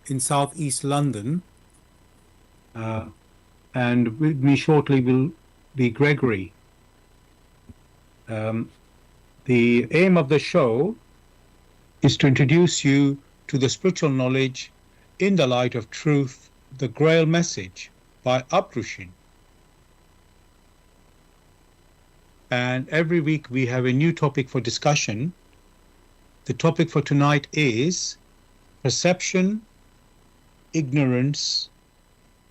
in southeast London, and with me shortly will be Gregory. The aim of the show is to introduce you to the spiritual knowledge in the light of truth, the Grail Message by Abdushin. And every week we have a new topic for discussion. The topic for tonight is perception, ignorance,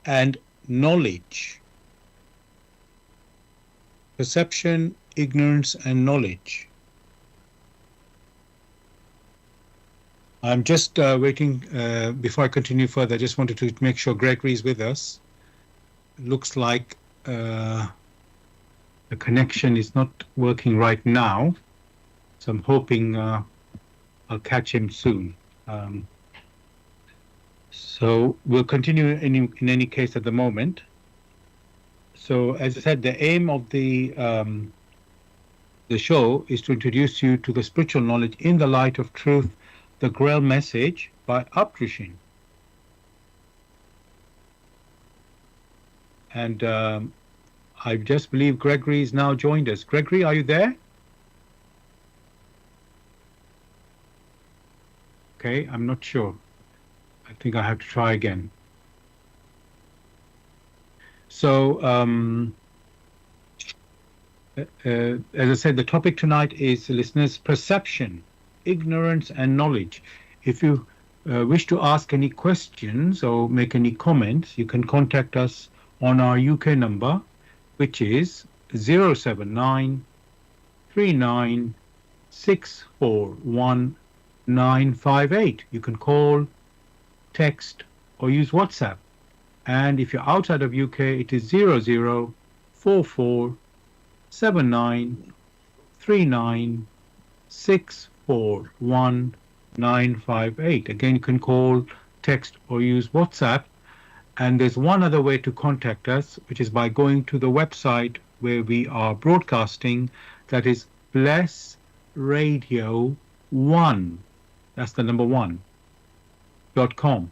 and knowledge. Perception, ignorance, and knowledge. I'm just waiting, before I continue further, I just wanted to make sure Gregory is with us. Looks like the connection is not working right now, so I'm hoping I'll catch him soon. So we'll continue in any case at the moment. So as I said, the aim of the show is to introduce you to the spiritual knowledge in the light of truth, the Grail Message by Abdushin. And I just believe Gregory is now joined us. Gregory, are you there? Okay, I'm not sure. I think I have to try again. So, as I said, the topic tonight is, listeners, perception, ignorance, and knowledge. If you wish to ask any questions or make any comments, you can contact us on our UK number, which is 079 39 641 958. You can call, text, or use WhatsApp. And if you're outside of UK, it is 0044 79 39 641 958. Again, you can call, text, or use WhatsApp. And there's one other way to contact us, which is by going to the website where we are broadcasting. That is Bless Radio 1. That's the number 1.com.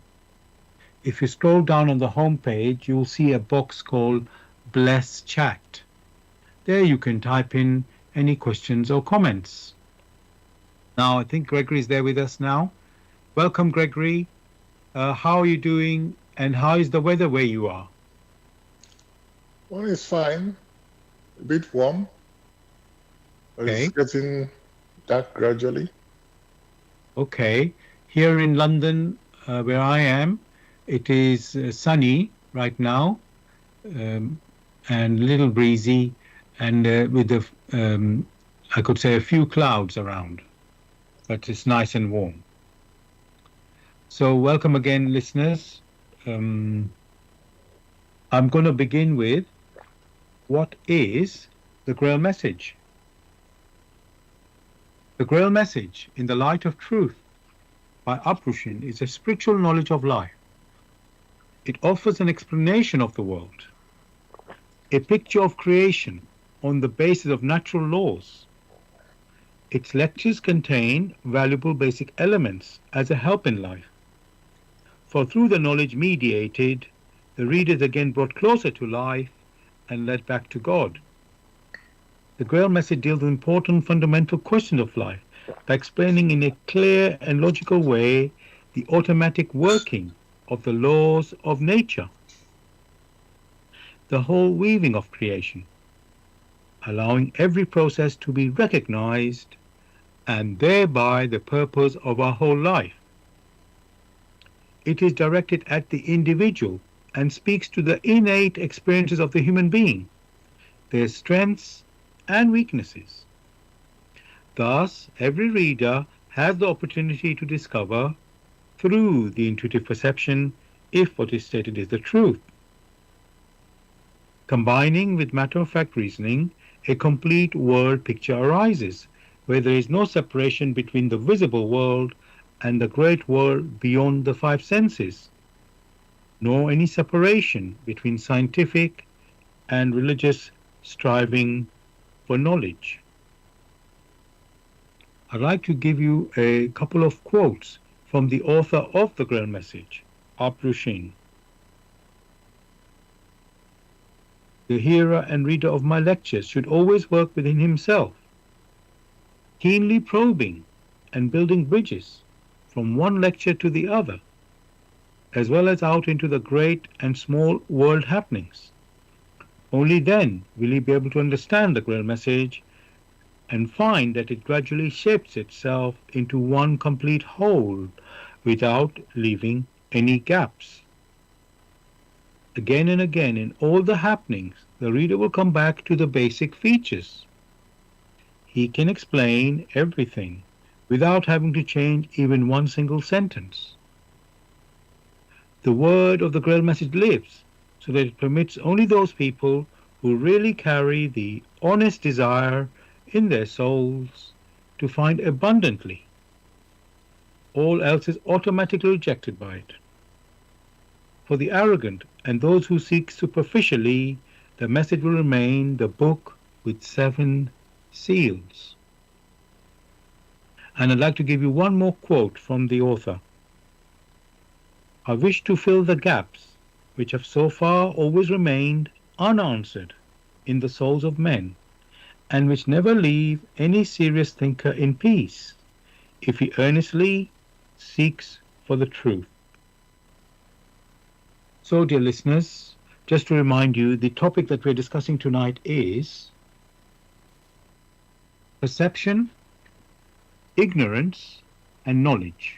If you scroll down on the home page, you'll see a box called Bless Chat. There you can type in any questions or comments. Now, I think Gregory is there with us now. Welcome, Gregory. How are you doing, and how is the weather where you are? Well, it's fine. A bit warm. Okay. It's getting dark gradually. Okay. Here in London, where I am, it is sunny right now, and a little breezy, and with I could say a few clouds around, but it's nice and warm. So welcome again, listeners. I'm going to begin with, what is the Grail Message? The Grail Message in the Light of Truth by Abdushin is a spiritual knowledge of life. It offers an explanation of the world, a picture of creation on the basis of natural laws. Its lectures contain valuable basic elements as a help in life. For through the knowledge mediated, the reader is again brought closer to life and led back to God. The Grail Message deals with important fundamental questions of life by explaining in a clear and logical way the automatic working of the laws of nature, the whole weaving of creation, allowing every process to be recognized, and thereby the purpose of our whole life. It is directed at the individual and speaks to the innate experiences of the human being, their strengths and weaknesses. Thus, every reader has the opportunity to discover, through the intuitive perception, if what is stated is the truth. Combining with matter-of-fact reasoning, a complete world picture arises, where there is no separation between the visible world and the great world beyond the five senses, nor any separation between scientific and religious striving for knowledge. I'd like to give you a couple of quotes from the author of the Grail Message, Abrushin. The hearer and reader of my lectures should always work within himself, keenly probing and building bridges from one lecture to the other, as well as out into the great and small world happenings. Only then will he be able to understand the Grail message and find that it gradually shapes itself into one complete whole without leaving any gaps. Again and again, in all the happenings, the reader will come back to the basic features. He can explain everything without having to change even one single sentence. The word of the Grail message lives so that it permits only those people who really carry the honest desire in their souls to find abundantly. All else is automatically rejected by it. For the arrogant and those who seek superficially, the message will remain the book with 7 seals. And I'd like to give you one more quote from the author. I wish to fill the gaps which have so far always remained unanswered in the souls of men, and which never leave any serious thinker in peace, if he earnestly seeks for the truth. So, dear listeners, just to remind you, the topic that we're discussing tonight is perception, ignorance, and knowledge.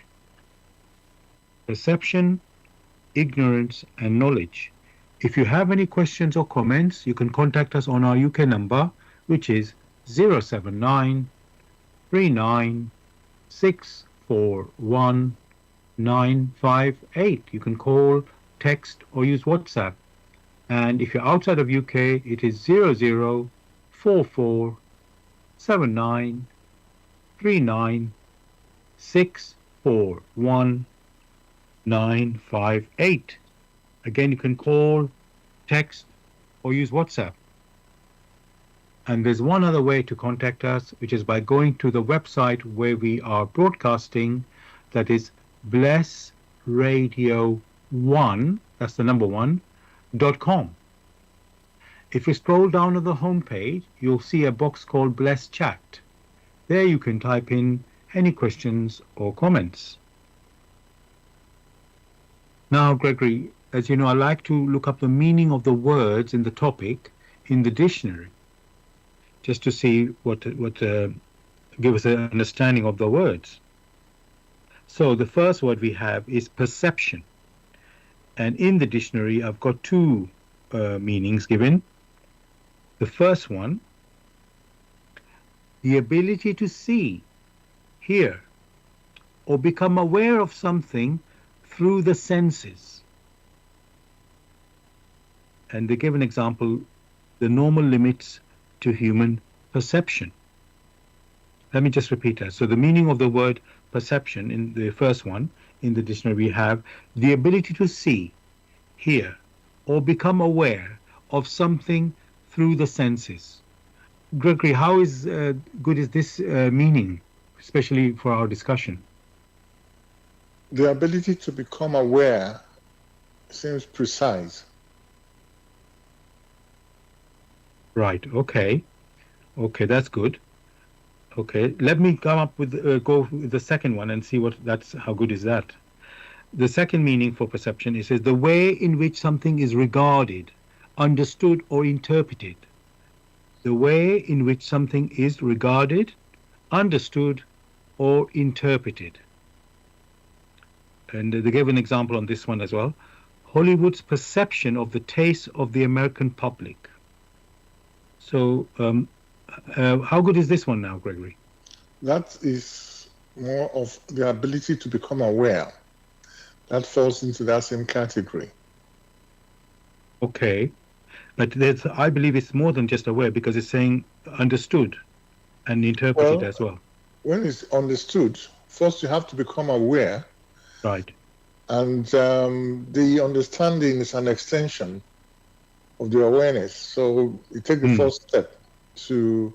Perception, ignorance, and knowledge. If you have any questions or comments, you can contact us on our UK number, which is 079 39 641 958. You can call, text, or use WhatsApp. And if you're outside of UK, it is 0044 79 39 641 958. Again, you can call, text, or use WhatsApp. And there's one other way to contact us, which is by going to the website where we are broadcasting, that is blessradio1, that's the number 1.com. If you scroll down to the home page, you'll see a box called Bless Chat. There you can type in any questions or comments. Now, Gregory, as you know, I like to look up the meaning of the words in the topic in the dictionary, just to see what give us an understanding of the words. So the first word we have is perception, and in the dictionary I've got 2 meanings given. The first one, the ability to see, hear, or become aware of something through the senses. And they give an example, the normal limits to human perception. Let me just repeat that. So the meaning of the word perception in the first one in the dictionary, we have the ability to see, hear, or become aware of something through the senses. Gregory, how is good is this meaning, especially for our discussion? The ability to become aware seems precise. Right. Okay. Okay, that's good. Okay, let me come up with go with the second one and see how good is that. The second meaning for perception is the way in which something is regarded, understood, or interpreted. The way in which something is regarded, understood, or interpreted. And they gave an example on this one as well. Hollywood's perception of the taste of the American public. So, how good is this one now, Gregory? That is more of the ability to become aware. That falls into that same category. Okay. But I believe it's more than just aware, because it's saying understood and interpreted as well. When it's understood, first you have to become aware. Right. And the understanding is an extension of the awareness. So you take the first step to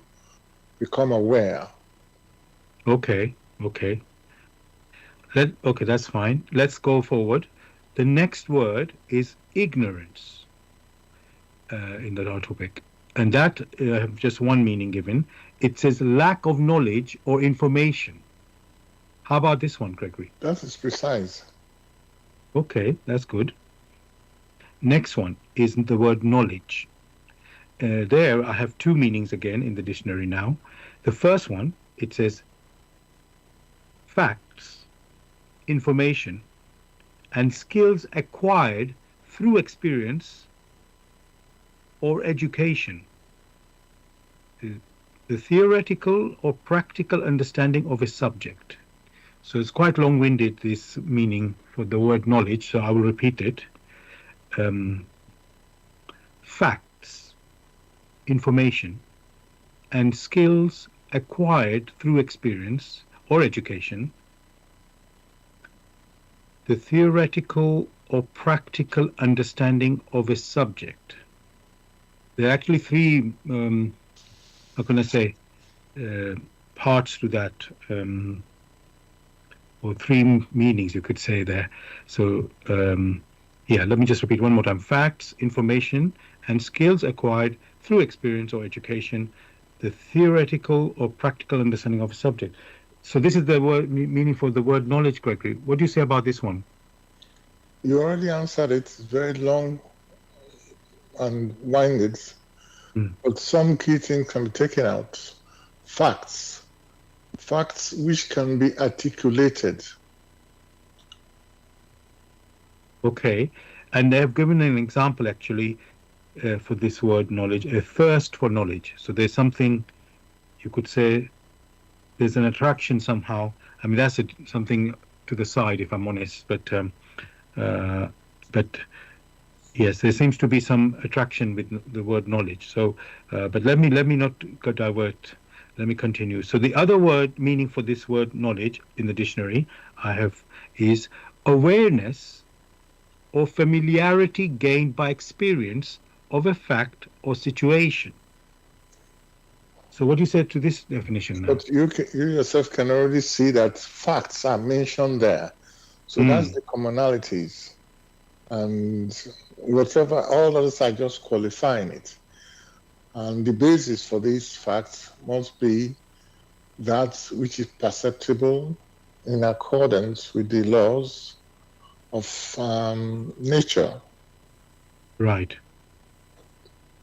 become aware. Okay. Okay. Okay, that's fine. Let's go forward. The next word is ignorance in the topic. And that I have just one meaning given. It says lack of knowledge or information. How about this one, Gregory? That is precise. Okay, that's good. Next one is the word knowledge. There I have two meanings again in the dictionary now. The first one, it says facts, information, and skills acquired through experience or education. The theoretical or practical understanding of a subject. So it's quite long-winded, this meaning for the word knowledge, so I will repeat it. Facts, information, and skills acquired through experience or education. The theoretical or practical understanding of a subject. There are actually three, how can I say, parts to that, or three meanings you could say there. So, yeah, let me just repeat one more time. Facts, information, and skills acquired through experience or education, the theoretical or practical understanding of a subject. So this is the word meaning for the word knowledge, Gregory. What do you say about this one? You already answered it. It's very long and winded, but some key things can be taken out. Facts which can be articulated. Okay, and they have given an example actually for this word knowledge, a thirst for knowledge. So there's something, you could say, there's an attraction somehow. I mean, that's something to the side, if I'm honest, but yes, there seems to be some attraction with the word knowledge. So, but let me not divert. Let me continue. So the other word meaning for this word knowledge in the dictionary I have is awareness or familiarity gained by experience of a fact or situation. So what do you say to this definition now? But you yourself can already see that facts are mentioned there. So that's the commonalities. And whatever, all others are just qualifying it. And the basis for these facts must be that which is perceptible in accordance with the laws of nature. Right.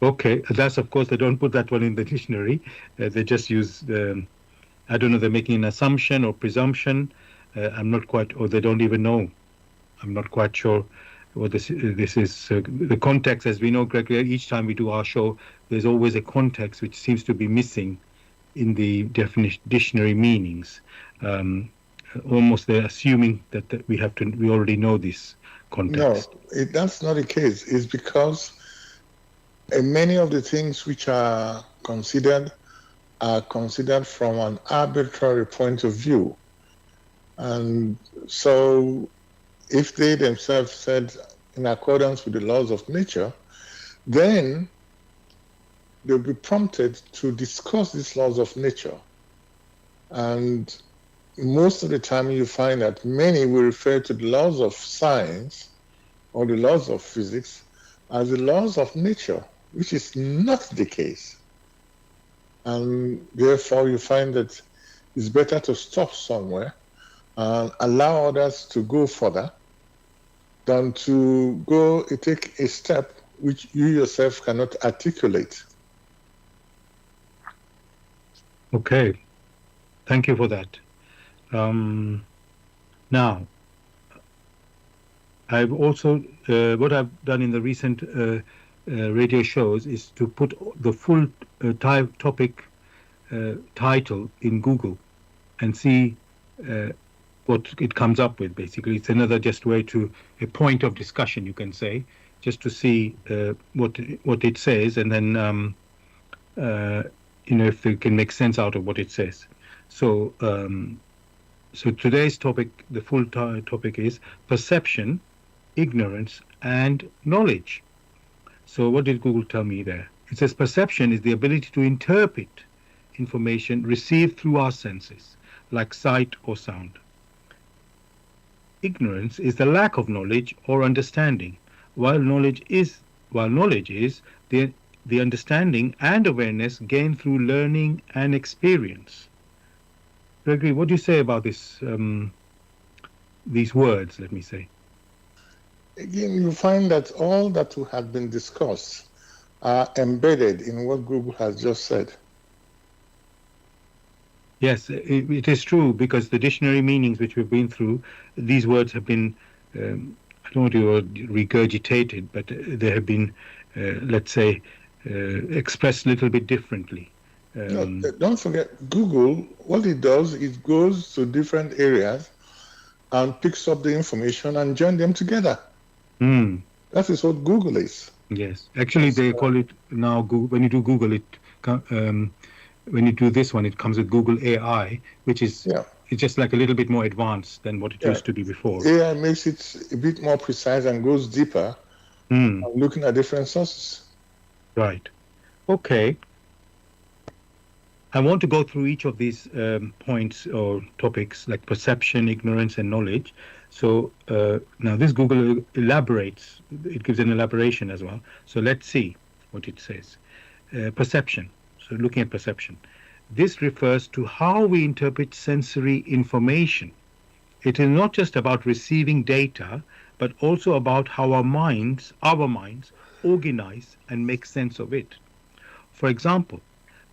Okay. That's, of course, they don't put that one in the dictionary. They just use, I don't know, they're making an assumption or presumption. I'm not quite, or they don't even know. I'm not quite sure what this is. The context, as we know, Gregory, each time we do our show, there's always a context which seems to be missing in the dictionary meanings. Almost they're assuming that we already know this context. No, that's not the case. It's because many of the things which are considered from an arbitrary point of view. And so if they themselves said in accordance with the laws of nature, then they'll be prompted to discuss these laws of nature. And most of the time you find that many will refer to the laws of science or the laws of physics as the laws of nature, which is not the case. And therefore you find that it's better to stop somewhere and allow others to go further than to take a step which you yourself cannot articulate. Okay, thank you for that. Now, I've also, what I've done in the recent radio shows is to put the full topic title in Google and see what it comes up with. Basically, it's another just way to a point of discussion, you can say, just to see what it says, and then if they can make sense out of what it says. So so today's topic, the full topic is perception, ignorance, and knowledge. So what did Google tell me there? It says perception is the ability to interpret information received through our senses, like sight or sound. Ignorance is the lack of knowledge or understanding, while knowledge is the understanding and awareness gained through learning and experience. Gregory, what do you say about these words? Let me say. Again, you find that all that have been discussed are embedded in what Google has just said. Yes, it is true because the dictionary meanings which we've been through, these words have been, I don't want to regurgitated, but they have been, let's say, expressed a little bit differently. No, don't forget, Google, what it does, it goes to different areas and picks up the information and join them together. That is what Google is. Yes, actually, they call it now Google. When you do Google, when you do this one, it comes with Google AI, which is it's just like a little bit more advanced than what it used to be before. AI makes it a bit more precise and goes deeper, looking at different sources. Right. Okay. I want to go through each of these points or topics like perception, ignorance, and knowledge. So now this Google elaborates, it gives an elaboration as well. So let's see what it says. Perception. So looking at perception. This refers to how we interpret sensory information. It is not just about receiving data, but also about how our minds organize and make sense of it. For example,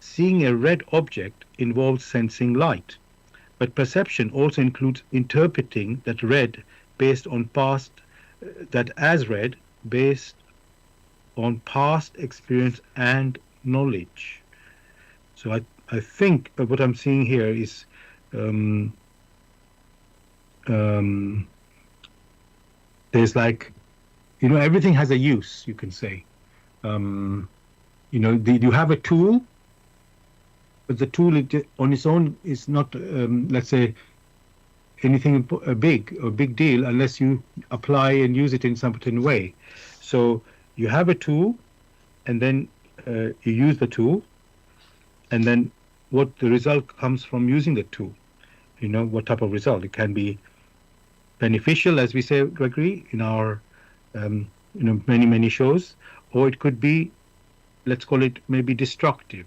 seeing a red object involves sensing light, but perception also includes interpreting that red based on past experience and knowledge. So I think what I'm seeing here is there's like, everything has a use, you can say. You have a tool, but the tool on its own is not, let's say, anything big deal unless you apply and use it in some certain way. So you have a tool, and then you use the tool, and then what the result comes from using the tool. What type of result? It can be beneficial, as we say, Gregory, in our many shows, or it could be, let's call it maybe destructive,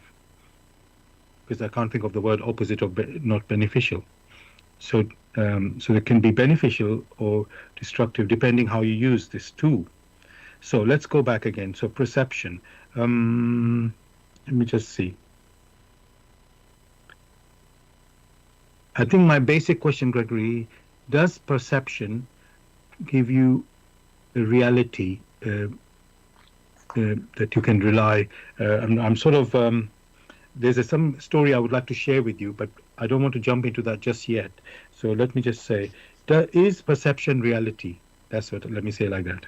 because I can't think of the word opposite of not beneficial. So it can be beneficial or destructive depending how you use this tool. So let's go back again. So perception. Let me just see. I think my basic question, Gregory, does perception give you a reality that you can rely? I'm sort of there's some story I would like to share with you, but I don't want to jump into that just yet. So let me just say, is perception reality? That's what. Let me say like that.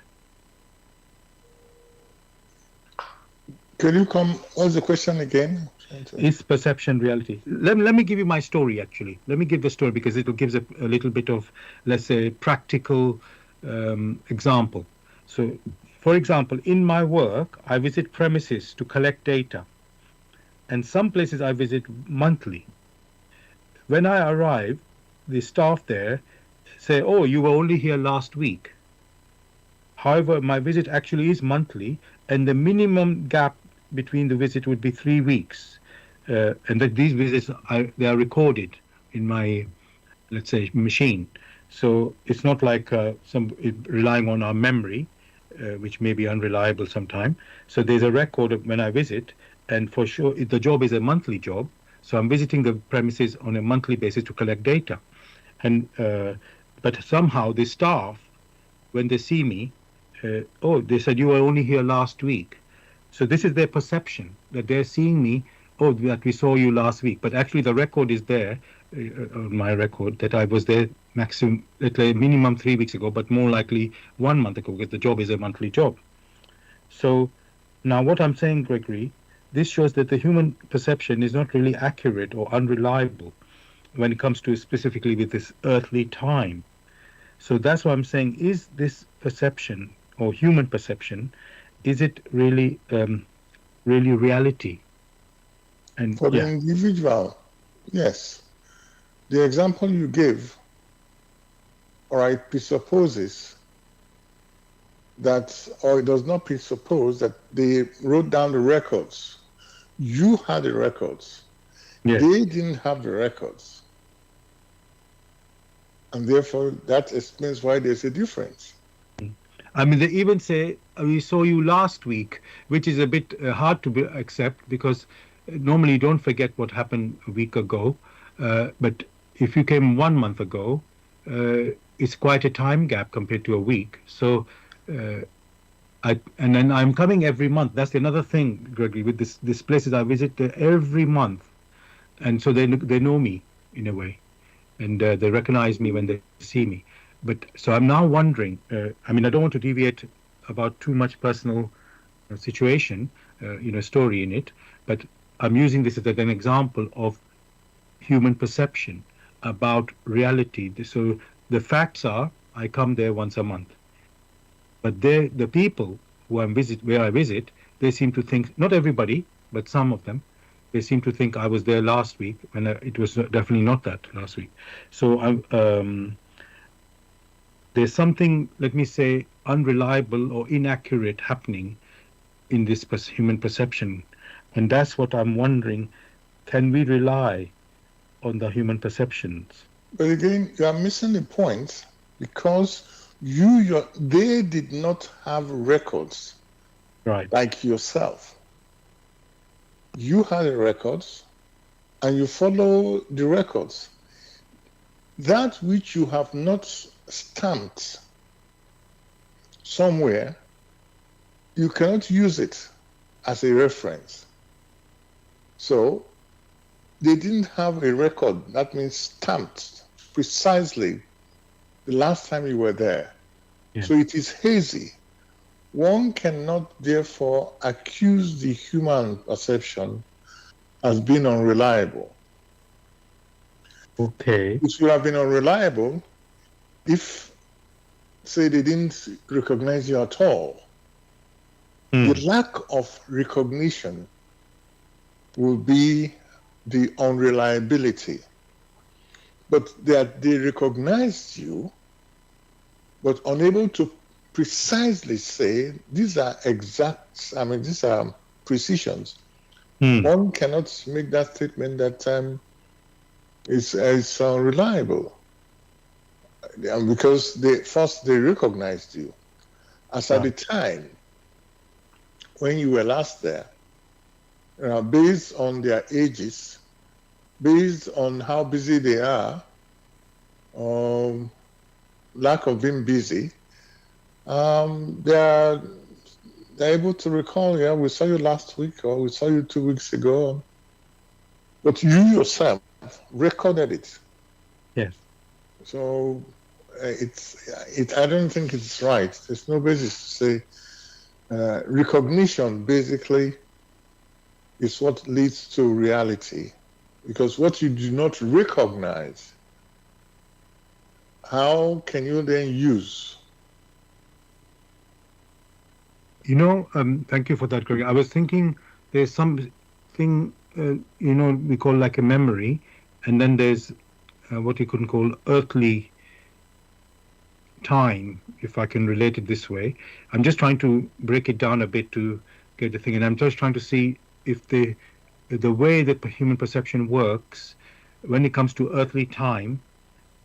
Can you come? What's the question again? Is perception reality? Let me give you my story, actually. Let me give the story because it will give a little bit of, let's say, practical example. So, for example, in my work, I visit premises to collect data. And some places I visit monthly. When I arrive, the staff there say, "Oh, you were only here last week." However, my visit actually is monthly, and the minimum gap between the visit would be 3 weeks. And that these visits they are recorded in my, let's say, machine. So it's not like relying on our memory, which may be unreliable sometime. So there's a record of when I visit, and for sure the job is a monthly job. So I'm visiting the premises on a monthly basis to collect data. And but somehow the staff, when they see me, they said you were only here last week. So this is their perception, that they're seeing me, that we saw you last week. But actually the record is there, on my record, that I was there minimum 3 weeks ago, but more likely 1 month ago, because the job is a monthly job. So now what I'm saying, Gregory, this shows that the human perception is not really accurate or unreliable when it comes to specifically with this earthly time. So that's why I'm saying, is this perception or human perception, is it really reality? And for the individual, yes. The example you gave or it presupposes that, or it does not presuppose that they wrote down the records. You had the records. Yes. They didn't have the records. And therefore, that explains why there's a difference. I mean, they even say, we saw you last week, which is a bit hard to accept because normally you don't forget what happened a week ago. But if you came 1 month ago, it's quite a time gap compared to a week. So, and then I'm coming every month. That's another thing, Gregory, with this places I visit every month. And so they know me in a way. And they recognize me when they see me. But so I'm now wondering. I mean, I don't want to deviate about too much personal situation, story in it. But I'm using this as an example of human perception about reality. So the facts are, I come there once a month, but the people where I visit, they seem to think, not everybody, but some of them, they seem to think I was there last week when it was definitely not that last week. So there's something, let me say, unreliable or inaccurate happening in this human perception. And that's what I'm wondering, can we rely on the human perceptions? But again, you are missing the point because they did not have records Right. like yourself. You had the records and you follow the records. That which you have not stamped somewhere, you cannot use it as a reference. So they didn't have a record, that means stamped precisely the last time you were there. Yeah. So it is hazy. One cannot therefore accuse the human perception as being unreliable. Okay. It would have been unreliable if, say, they didn't recognize you at all. The lack of recognition will be the unreliability. But that they recognized you, but unable to precisely say, these are exact, these are precisions. One cannot make that statement that it's unreliable. Because they recognized you. As at the time when you were last there, based on their ages, based on how busy they are, lack of being busy, they're able to recall, yeah, we saw you last week or we saw you 2 weeks ago. But you yourself recorded it. Yes. So I don't think it's right. There's no basis to say recognition basically is what leads to reality. Because what you do not recognize, how can you then use? Thank you for that, Greg. I was thinking there's something, we call like a memory, and then there's what you could call earthly time, if I can relate it this way. I'm just trying to break it down a bit to get the thing, and I'm just trying to see if the way that human perception works when it comes to earthly time,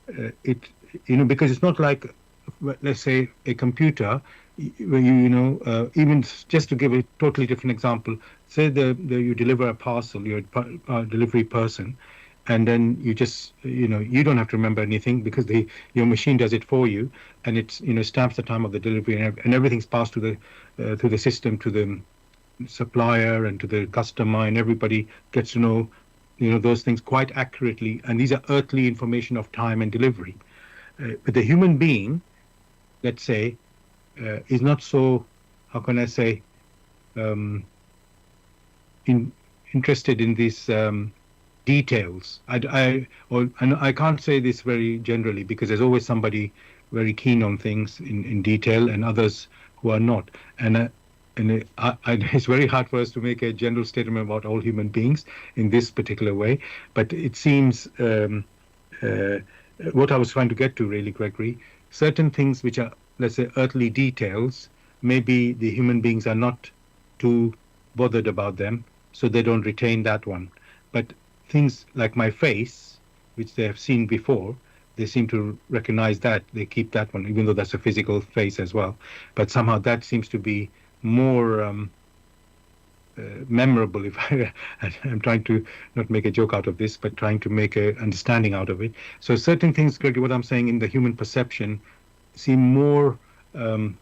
because it's not like, let's say, a computer, where even just to give a totally different example, say you deliver a parcel, you're a delivery person, and then you just, you don't have to remember anything because your machine does it for you, and it's, stamps the time of the delivery, and everything's passed to the system, to the supplier and to the customer, and everybody gets to know, those things quite accurately, and these are earthly information of time and delivery. But the human being, let's say, is not so, how can I say, interested in these details. And I can't say this very generally because there's always somebody very keen on things in detail and others who are not. And it's very hard for us to make a general statement about all human beings in this particular way. But it seems what I was trying to get to, really, Gregory, certain things which are, let's say, earthly details, maybe the human beings are not too bothered about them, so they don't retain that one. But things like my face, which they have seen before, they seem to recognize that. They keep that one, even though that's a physical face as well. But somehow that seems to be more memorable. If I'm trying to not make a joke out of this, but trying to make a understanding out of it. So certain things, Gregory, what I'm saying in the human perception, seem more um,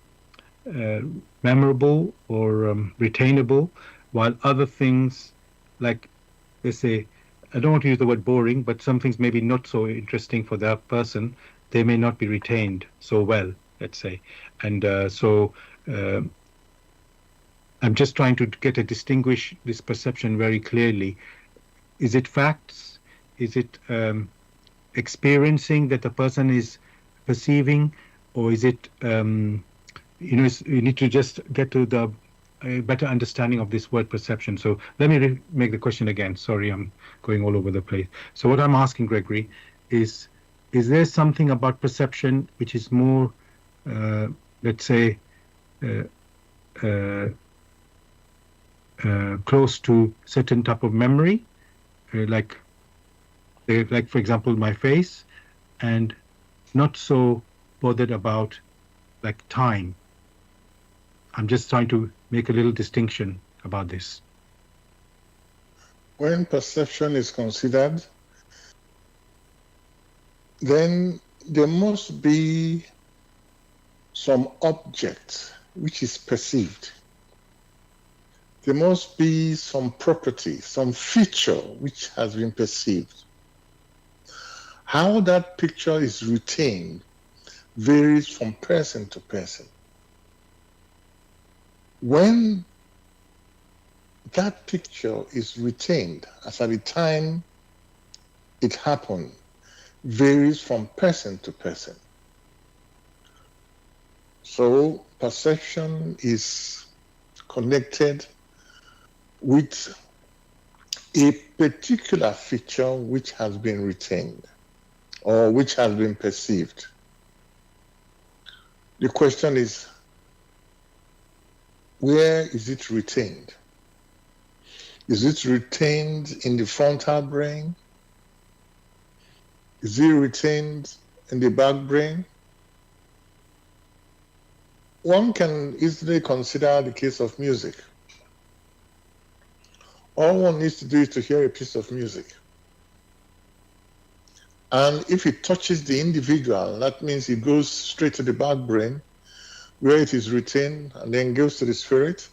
uh, memorable or retainable, while other things, like they say, I don't want to use the word boring, but some things maybe not so interesting for that person, they may not be retained so well, let's say. And uh, I'm just trying to get a distinguish this perception very clearly. Is it facts? Is it experiencing that the person is perceiving, or is it you need to just get to the better understanding of this word perception. So let me make the question again. Sorry, I'm going all over the place. So what I'm asking, Gregory, is there something about perception which is more, let's say, uh, uh, close to certain type of memory, like for example, my face, and not so bothered about like time. I'm just trying to make a little distinction about this. When perception is considered, then there must be some object which is perceived. There must be some property, some feature which has been perceived. How that picture is retained varies from person to person. When that picture is retained as at the time it happened varies from person to person. So perception is connected with a particular feature which has been retained or which has been perceived. The question is, where is it retained? Is it retained in the frontal brain? Is it retained in the back brain? One can easily consider the case of music. All one needs to do is to hear a piece of music. And if it touches the individual, that means it goes straight to the back brain, where it is retained and then goes to the spirit.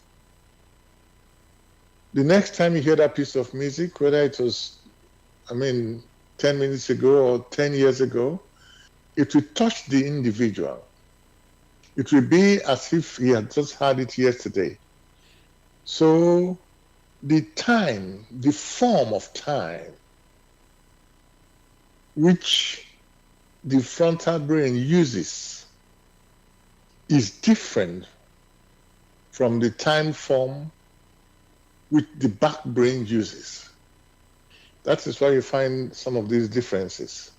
The next time you hear that piece of music, whether it was, 10 minutes ago or 10 years ago, it will touch the individual. It will be as if he had just had it yesterday. So the time, the form of time, which the frontal brain uses is different from the time form which the back brain uses. That is why you find some of these differences.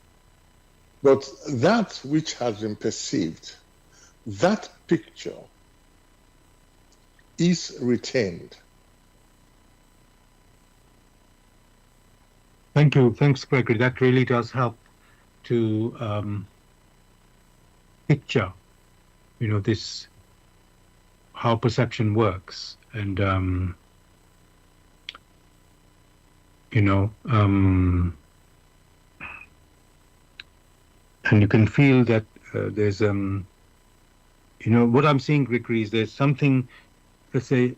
But that which has been perceived, that picture is retained. Thank you. Thanks, Gregory. That really does help to picture, this, how perception works. And, and you can feel that there's, what I'm seeing, Gregory, is there's something, let's say,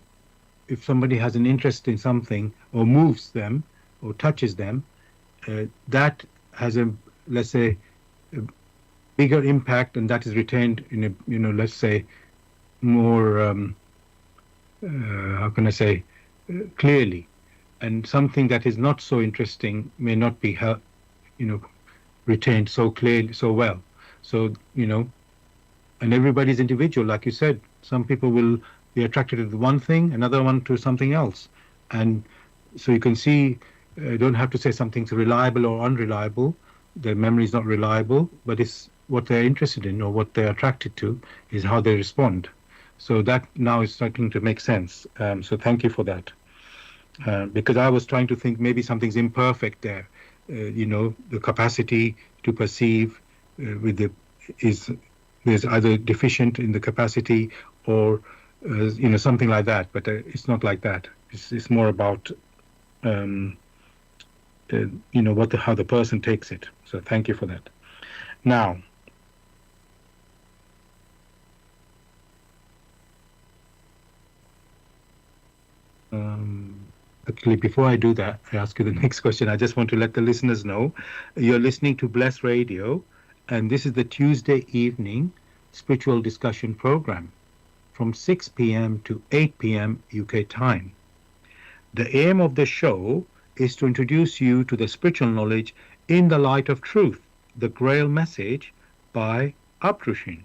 if somebody has an interest in something or moves them or touches them, that has a, let's say, a bigger impact, and that is retained in a, let's say, more, how can I say, clearly. And something that is not so interesting may not be, retained so clearly, so well. So, and everybody's individual, like you said. Some people will be attracted to one thing, another one to something else. And so you can see, don't have to say something's reliable or unreliable. The memory is not reliable, but it's what they're interested in or what they're attracted to is how they respond. So that now is starting to make sense. So thank you for that. Because I was trying to think maybe something's imperfect there. The capacity to perceive with the is there's either deficient in the capacity or something like that. But it's not like that. It's more about how the person takes it. So thank you for that. Now, actually, before I do that, I ask you the next question. I just want to let the listeners know you're listening to Bless Radio, and this is the Tuesday evening spiritual discussion program from 6 p.m. to 8 p.m. UK time. The aim of the show is to introduce you to the spiritual knowledge in the light of truth, the Grail Message by Abdushin.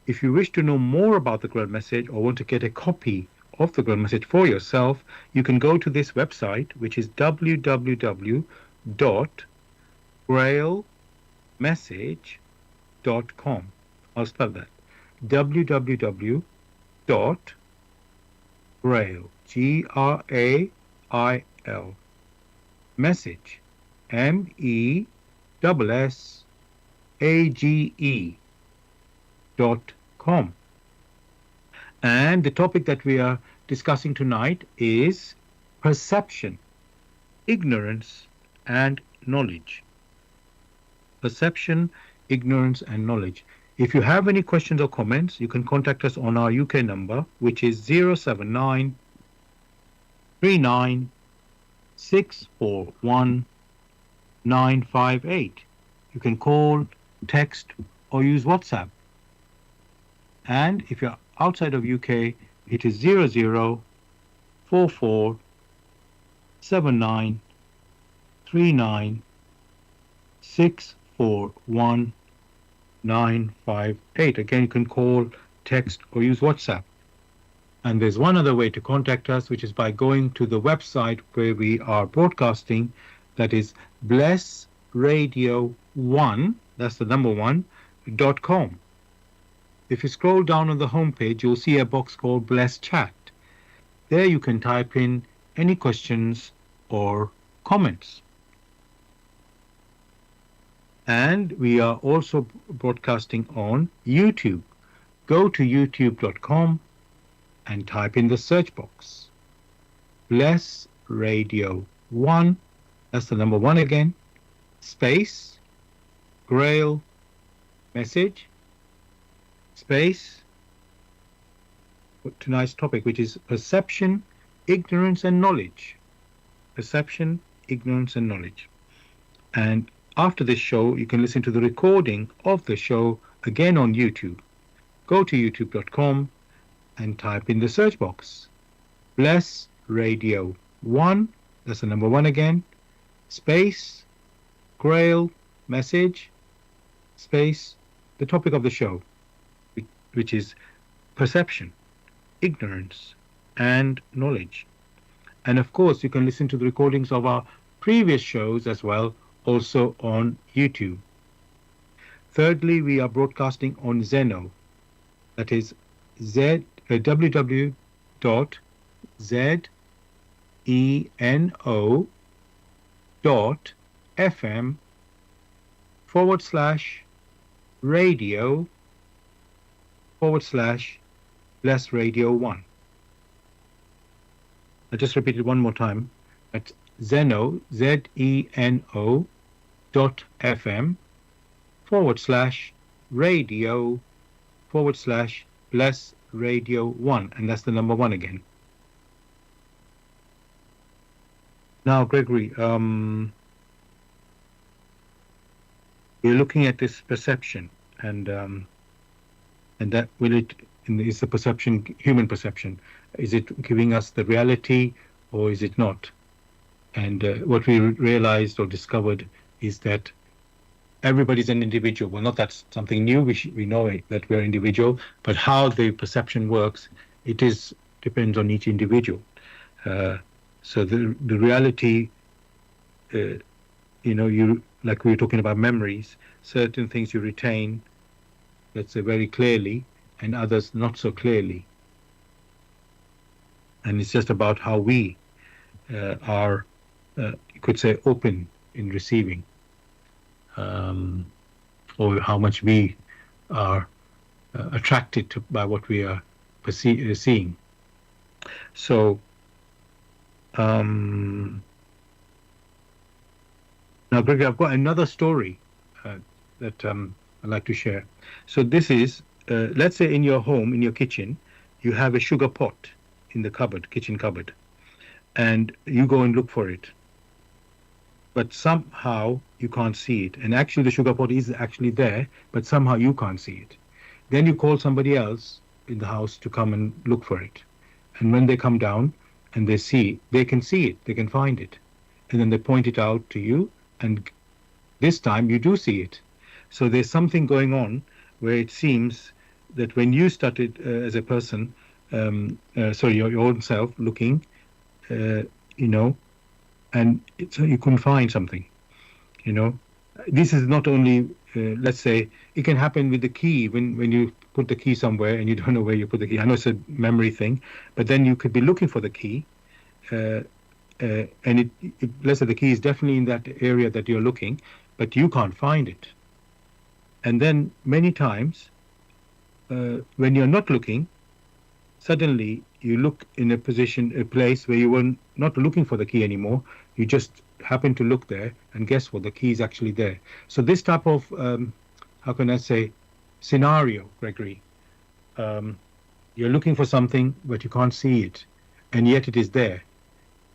If you wish to know more about the Grail Message or want to get a copy of the Grail Message for yourself, you can go to this website, which is www.grailmessage.com. I'll spell that. www.grail, Grail, message, MESSAGE.com. And the topic that we are discussing tonight is perception, ignorance, and knowledge. Perception, ignorance, and knowledge. If you have any questions or comments, you can contact us on our UK number, which is 079 39 641 958. You can call, text, or use WhatsApp. And if you're outside of UK, it is 0044 79 39 641 958. Again, you can call, text, or use WhatsApp. And there's one other way to contact us, which is by going to the website where we are broadcasting, that is blessradio1, that's the number one, .com. If you scroll down on the homepage, you'll see a box called Bless Chat. There you can type in any questions or comments. And we are also broadcasting on YouTube. Go to youtube.com and type in the search box Bless Radio 1, that's the number one again, space, Grail Message, space, tonight's topic, which is perception, ignorance, and knowledge. Perception, ignorance, and knowledge. And after this show, you can listen to the recording of the show again on YouTube. Go to youtube.com and type in the search box Bless Radio 1, that's the number one again, space, Grail Message, space, the topic of the show, which is perception, ignorance, and knowledge. And of course, you can listen to the recordings of our previous shows as well, also on YouTube. Thirdly, we are broadcasting on Zeno, that is www.zeno.fm/radio/Bless Radio 1. I just repeat it one more time. That's Zeno, ZENO.FM/radio/Bless Radio 1. And that's the number one again. Now, Gregory, we're looking at this perception, and that is the perception, human perception. Is it giving us the reality, or is it not? And what we realized or discovered is that everybody's an individual. Well, not that's something new. We know that we're individual, but how the perception works, depends on each individual. So the reality you, like we were talking about memories, certain things you retain, let's say, very clearly, and others not so clearly. And it's just about how we are, you could say, open in receiving, um, or how much we are attracted to by what we are seeing. So um, now, Gregory, I've got another story that I'd like to share. So this is, let's say, in your home, in your kitchen, you have a sugar pot in the cupboard, kitchen cupboard, and you go and look for it, but somehow you can't see it. And actually, the sugar pot is actually there, but somehow you can't see it. Then you call somebody else in the house to come and look for it. And when they come down and they can see it, they can find it. And then they point it out to you, and this time you do see it. So there's something going on where it seems that when you started as a person, sorry, your own self looking, uh, you know, and you couldn't find something, you know. This is not only, let's say, it can happen with the key when you put the key somewhere and you don't know where you put the key. I know it's a memory thing, but then you could be looking for the key, uh, and let's say the key is definitely in that area that you're looking, but you can't find it. And then many times, when you're not looking, suddenly you look in a place where you were not looking for the key anymore. You just happen to look there, and guess what? The key is actually there. So this type of, how can I say, scenario, Gregory, you're looking for something, but you can't see it, and yet it is there.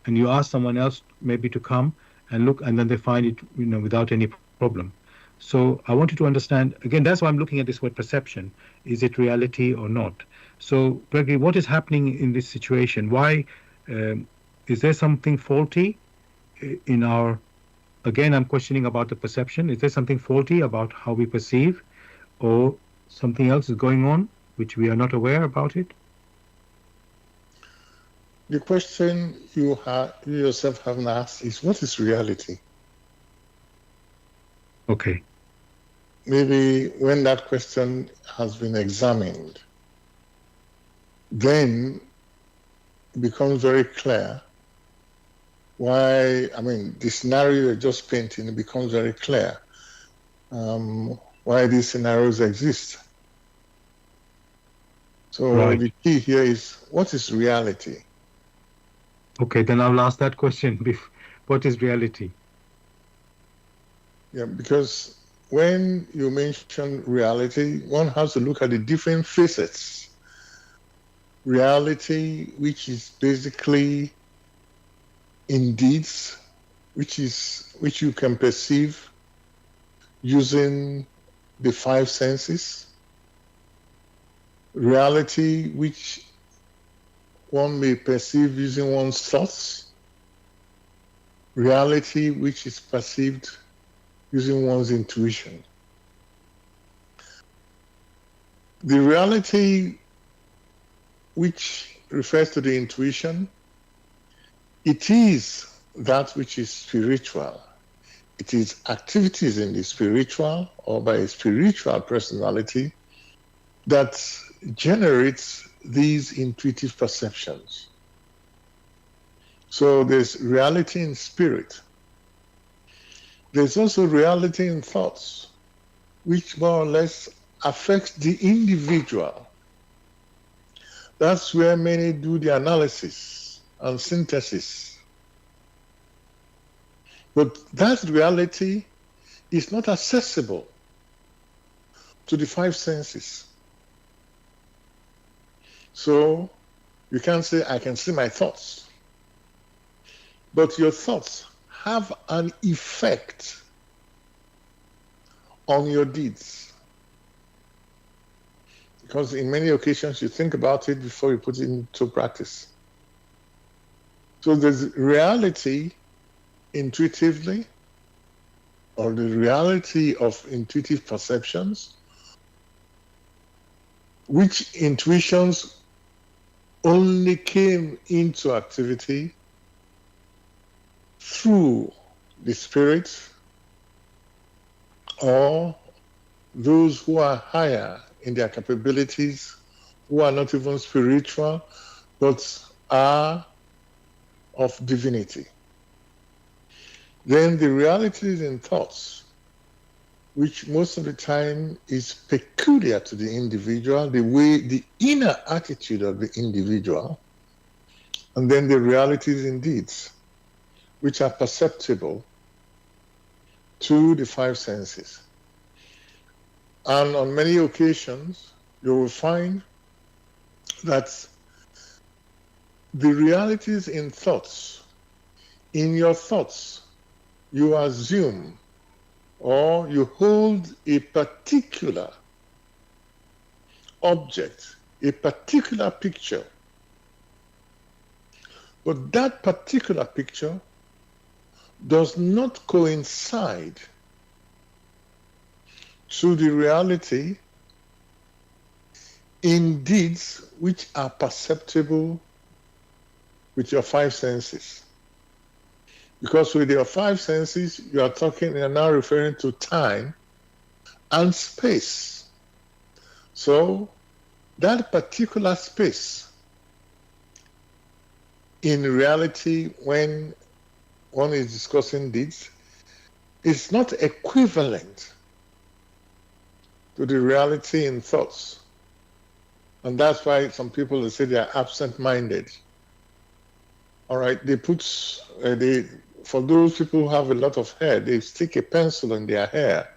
And you ask someone else maybe to come and look, and then they find it, without any problem. So I want you to understand, again, that's why I'm looking at this word perception. Is it reality or not? So, Gregory, what is happening in this situation? Why is there something faulty in our? Again, I'm questioning about the perception. Is there something faulty about how we perceive, or something else is going on which we are not aware about it? The question you yourself haven't asked is, what is reality? Okay. Maybe when that question has been examined, then it becomes very clear why, the scenario you're just painting, it becomes very clear why these scenarios exist. So Right. The key here is, what is reality? Okay, then I'll ask that question. What is reality? Yeah, because when you mention reality, one has to look at the different facets. Reality, which is basically in deeds, which you can perceive using the five senses. Reality, which one may perceive using one's thoughts. Reality, which is perceived using one's intuition. The reality which refers to the intuition, it is that which is spiritual. It is activities in the spiritual or by a spiritual personality that generates these intuitive perceptions. So there's reality in spirit. There's also reality in thoughts, which more or less affects the individual. That's where many do the analysis and synthesis. But that reality is not accessible to the five senses. So you can't say, I can see my thoughts. But your thoughts have an effect on your deeds. Because in many occasions you think about it before you put it into practice. So there's reality intuitively, or the reality of intuitive perceptions, which intuitions only came into activity through the spirit or those who are higher in their capabilities, who are not even spiritual, but are of divinity. Then the realities in thoughts, which most of the time is peculiar to the individual, the inner attitude of the individual, and then the realities in deeds, which are perceptible to the five senses. And on many occasions, you will find that the realities in thoughts, in your thoughts, you assume or you hold a particular object, a particular picture. But that particular picture does not coincide to the reality in deeds which are perceptible with your five senses. Because with your five senses, you're now referring to time and space. So that particular space, in reality, when one is discussing deeds, is not equivalent to the reality in thoughts. And that's why some people will say they are absent-minded. All right, for those people who have a lot of hair, they stick a pencil in their hair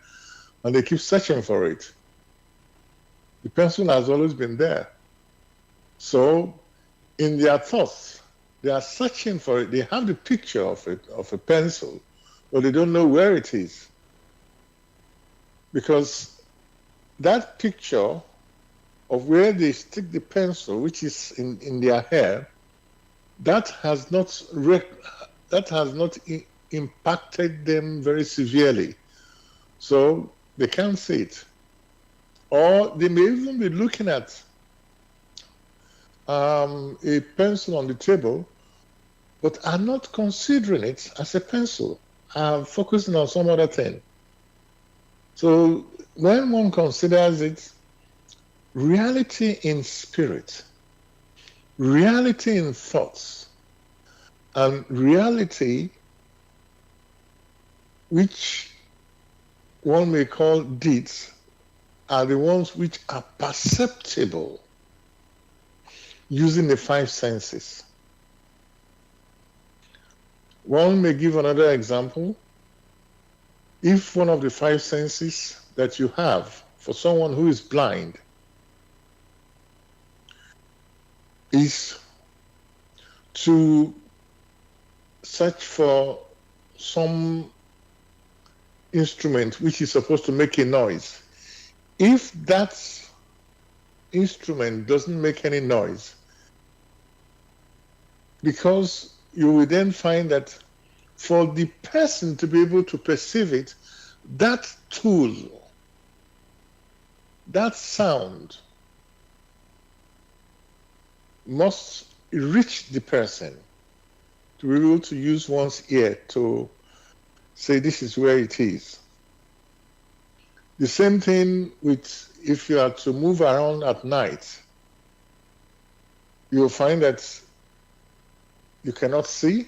and they keep searching for it. The pencil has always been there. So in their thoughts, they are searching for it. They have the picture of a pencil, but they don't know where it is. Because that picture of where they stick the pencil, which is in their hair, that has not impacted them very severely. So they can't see it. Or they may even be looking at a pencil on the table, but are not considering it as a pencil, are focusing on some other thing. So when one considers it, reality in spirit, reality in thoughts, and reality which one may call deeds are the ones which are perceptible using the five senses. One may give another example. If one of the five senses that you have for someone who is blind is to search for some instrument which is supposed to make a noise. If that instrument doesn't make any noise, because you will then find that for the person to be able to perceive it, that tool, that sound must reach the person to be able to use one's ear to say this is where it is. The same thing with if you are to move around at night, you'll find that you cannot see,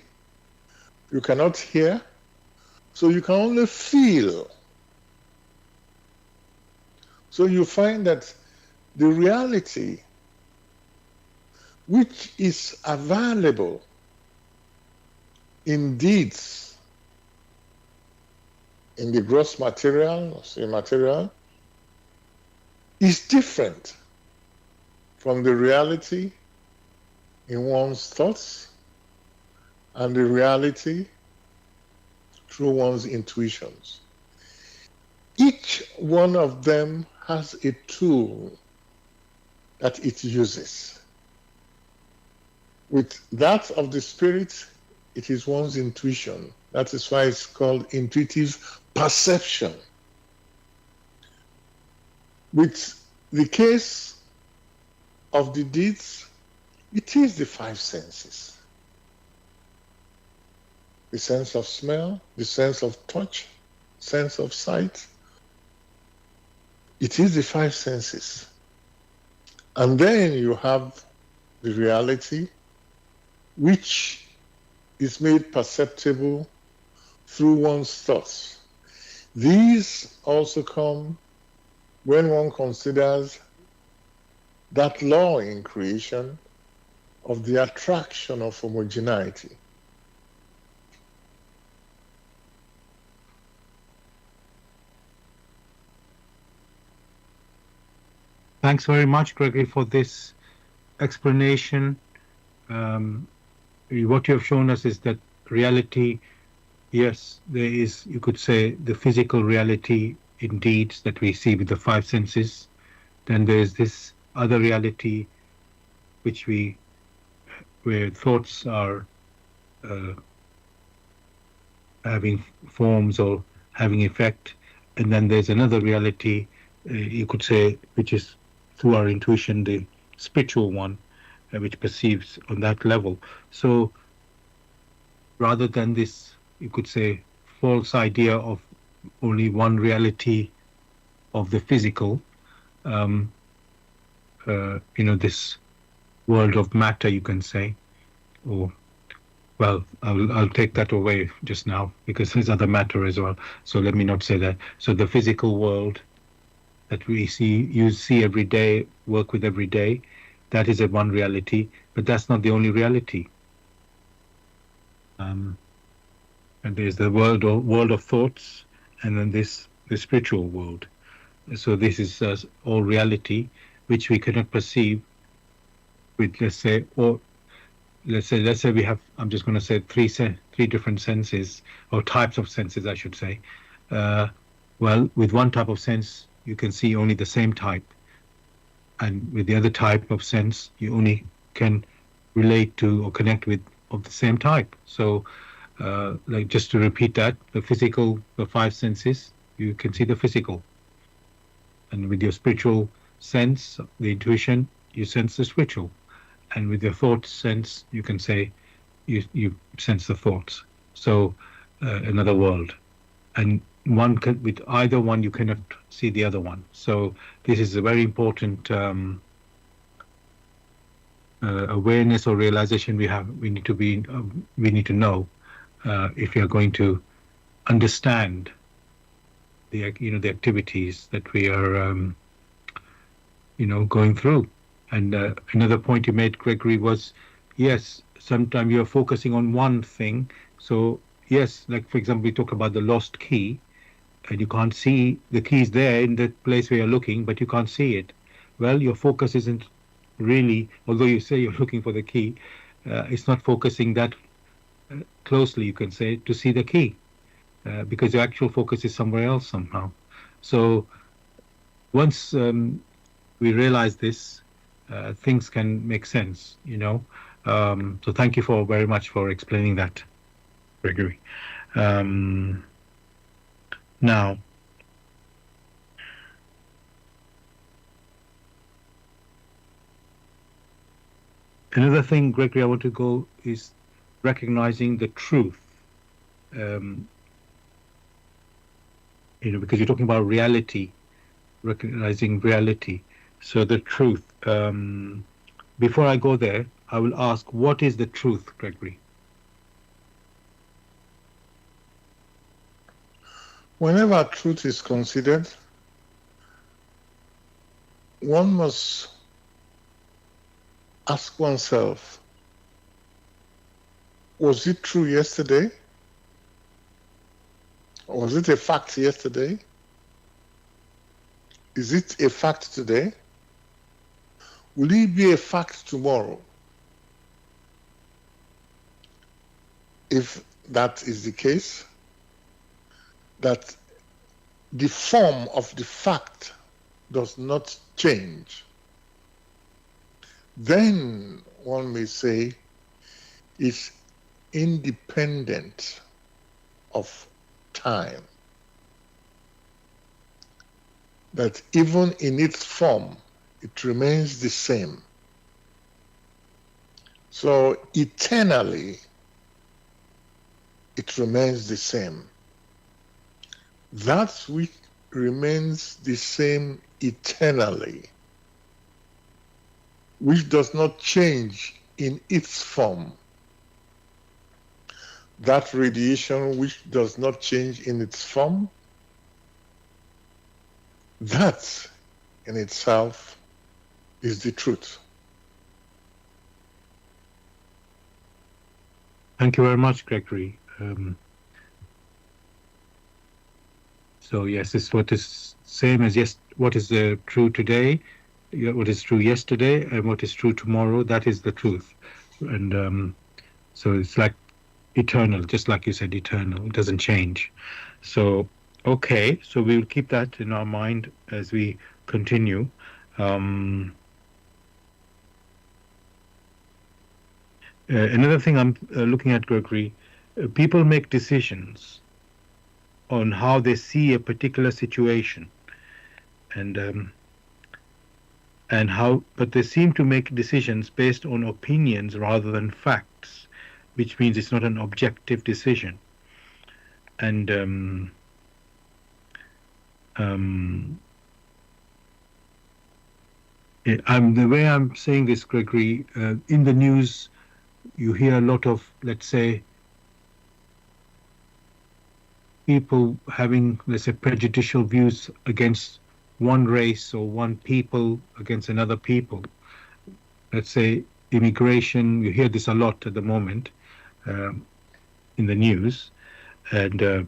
you cannot hear, so you can only feel. So you find that the reality which is available in deeds, in the gross material, is different from the reality in one's thoughts and the reality through one's intuitions. Each one of them has a tool that it uses. With that of the spirit, it is one's intuition. That is why it's called intuitive perception. With the case of the deeds, it is the five senses. The sense of smell, the sense of touch, sense of sight, It is the five senses. And then you have the reality, which is made perceptible through one's thoughts. These also come when one considers that law in creation of the attraction of homogeneity. Thanks very much, Gregory, for this explanation. What you have shown us is that reality, yes, there is, you could say, the physical reality indeed that we see with the five senses. Then there is this other reality where thoughts are having forms or having effect. And then there's another reality, you could say, which is through our intuition, the spiritual one, which perceives on that level. So rather than this, you could say, false idea of only one reality of the physical, this world of matter, you can say, or well, I'll take that away just now because there's other matter as well. So let me not say that. So the physical world that we see, you see every day, work with every day, that is a one reality, but that's not the only reality. And there's the world of thoughts, and then the spiritual world. So this is all reality, which we cannot perceive with, let's say we have, I'm just going to say three different senses, or types of senses, I should say. Well, with one type of sense, you can see only the same type. And with the other type of sense, you only can relate to or connect with of the same type. So, like just to repeat that, the five senses, you can see the physical. And with your spiritual sense, the intuition, you sense the spiritual. And with your thought sense, you can say you sense the thoughts. So another world, and with either one you cannot see the other one. So this is a very important awareness or realization we need to know if we are going to understand the activities that we are going through. And another point you made, Gregory, was, yes, sometimes you're focusing on one thing. So, yes, like, for example, we talk about the lost key, and you can't see the keys there in the place where you're looking, but you can't see it. Well, your focus isn't really, although you say you're looking for the key, it's not focusing that closely, you can say, to see the key, because your actual focus is somewhere else somehow. So once we realize this, things can make sense, So thank you very much for explaining that, Gregory. Now, another thing, Gregory, I want to go is recognizing the truth. Because you're talking about reality, recognizing reality. So the truth. Before I go there, I will ask, what is the truth, Gregory? Whenever truth is considered, one must ask oneself, was it true yesterday? Was it a fact yesterday? Is it a fact today? Will it be a fact tomorrow? If that is the case, that the form of the fact does not change, then one may say it's independent of time. That even in its form, it remains the same. So eternally, it remains the same. That which remains the same eternally, which does not change in its form. That radiation which does not change in its form, that in itself is the truth. Thank you very much, Gregory. So yes, it's what is same as what is true today, what is true yesterday, and what is true tomorrow. That is the truth, and so it's like eternal, just like you said, eternal. It doesn't change. So okay, so we will keep that in our mind as we continue. Another thing I'm looking at, Gregory, people make decisions on how they see a particular situation, and how, but they seem to make decisions based on opinions rather than facts, which means it's not an objective decision. And the way I'm saying this, Gregory, in the news, you hear a lot of, let's say, people having, let's say, prejudicial views against one race or one people against another people. Let's say immigration, you hear this a lot at the moment in the news, and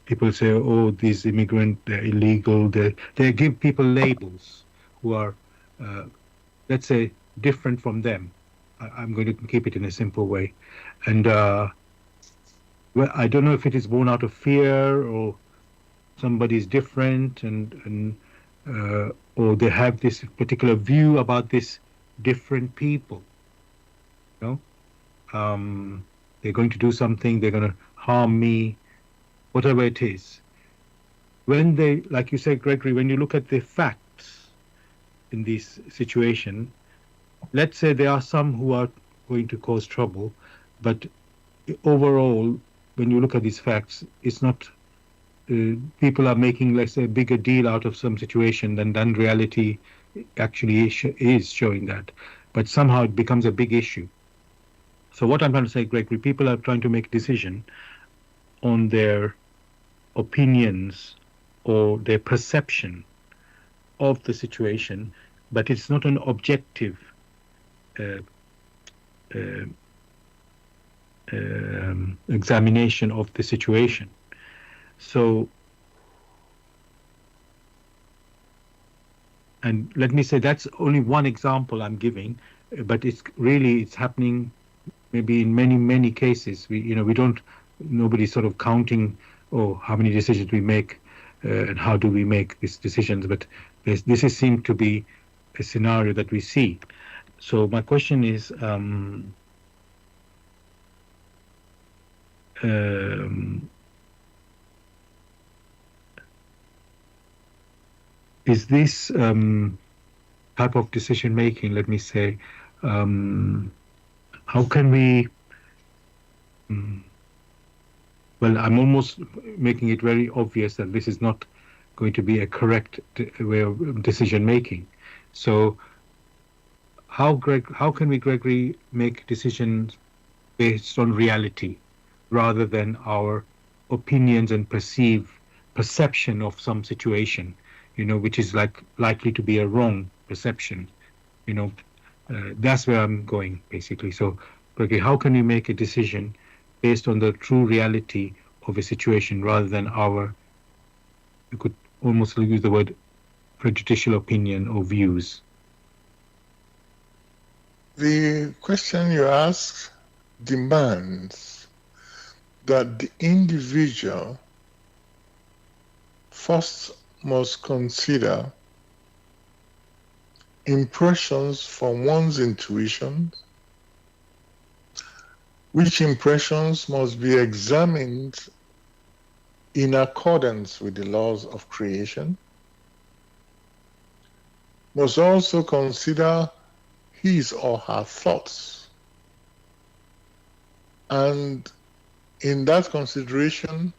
people say, oh, these immigrants, they're illegal. They give people labels who are, let's say, different from them. I'm going to keep it in a simple way. And well, I don't know if it is born out of fear or somebody's different, and or they have this particular view about this different people. You know, they're going to do something. They're going to harm me, whatever it is. When they, like you said, Gregory, when you look at the facts in this situation, let's say there are some who are going to cause trouble, but overall, when you look at these facts, it's not. People are making, let's say, a bigger deal out of some situation than reality actually is showing that. But somehow it becomes a big issue. So what I'm trying to say, Gregory, people are trying to make decision on their opinions or their perception of the situation, but it's not an objective examination of the situation. So, and let me say that's only one example I'm giving, but it's happening maybe in many cases. Nobody's sort of counting, how many decisions we make and how do we make these decisions, but this seemed to be a scenario that we see. So my question is, is this type of decision making, let me say, how can we, well, I'm almost making it very obvious that this is not going to be a correct way of decision making. So how can we, Gregory, make decisions based on reality rather than our opinions and perception of some situation, which is likely to be a wrong perception, that's where I'm going, basically. So, Gregory, how can we make a decision based on the true reality of a situation rather than you could almost use the word prejudicial opinion or views? The question you ask demands that the individual first must consider impressions from one's intuition, which impressions must be examined in accordance with the laws of creation, must also consider his or her thoughts. And in that consideration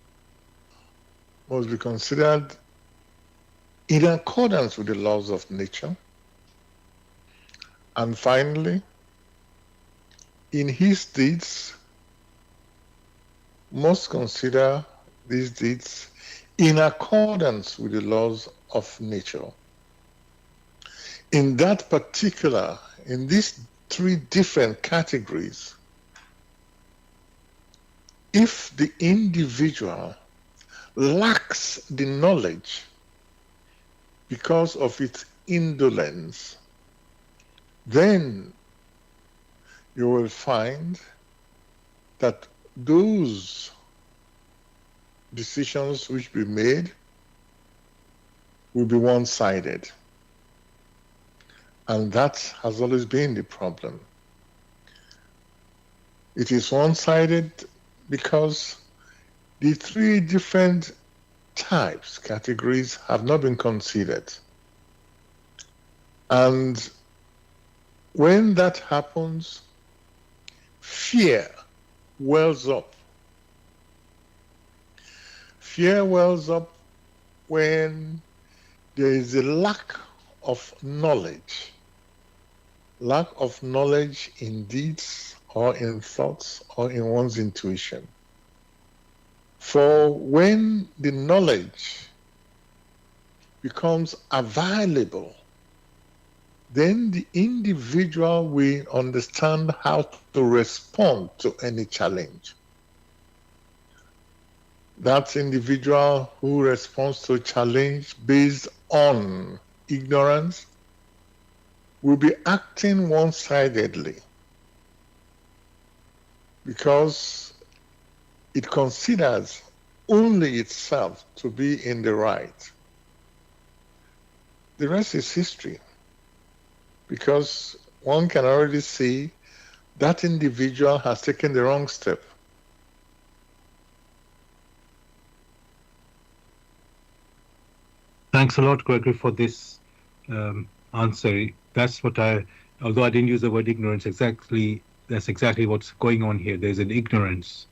must be considered in accordance with the laws of nature. And finally, in his deeds, must consider these deeds in accordance with the laws of nature. In that particular, in these three different categories, if the individual lacks the knowledge because of its indolence, then you will find that those decisions which be made will be one-sided. And that has always been the problem. It is one-sided because the three different types, categories, have not been considered. And when that happens, fear wells up. Fear wells up when there is a lack of knowledge. Lack of knowledge in deeds or in thoughts or in one's intuition. For when the knowledge becomes available, then the individual will understand how to respond to any challenge. That individual who responds to a challenge based on ignorance will be acting one-sidedly because it considers only itself to be in the right. The rest is history, because one can already see that individual has taken the wrong step. Thanks a lot, Gregory, for this answer. That's what although I didn't use the word ignorance exactly, that's exactly what's going on here. There's an ignorance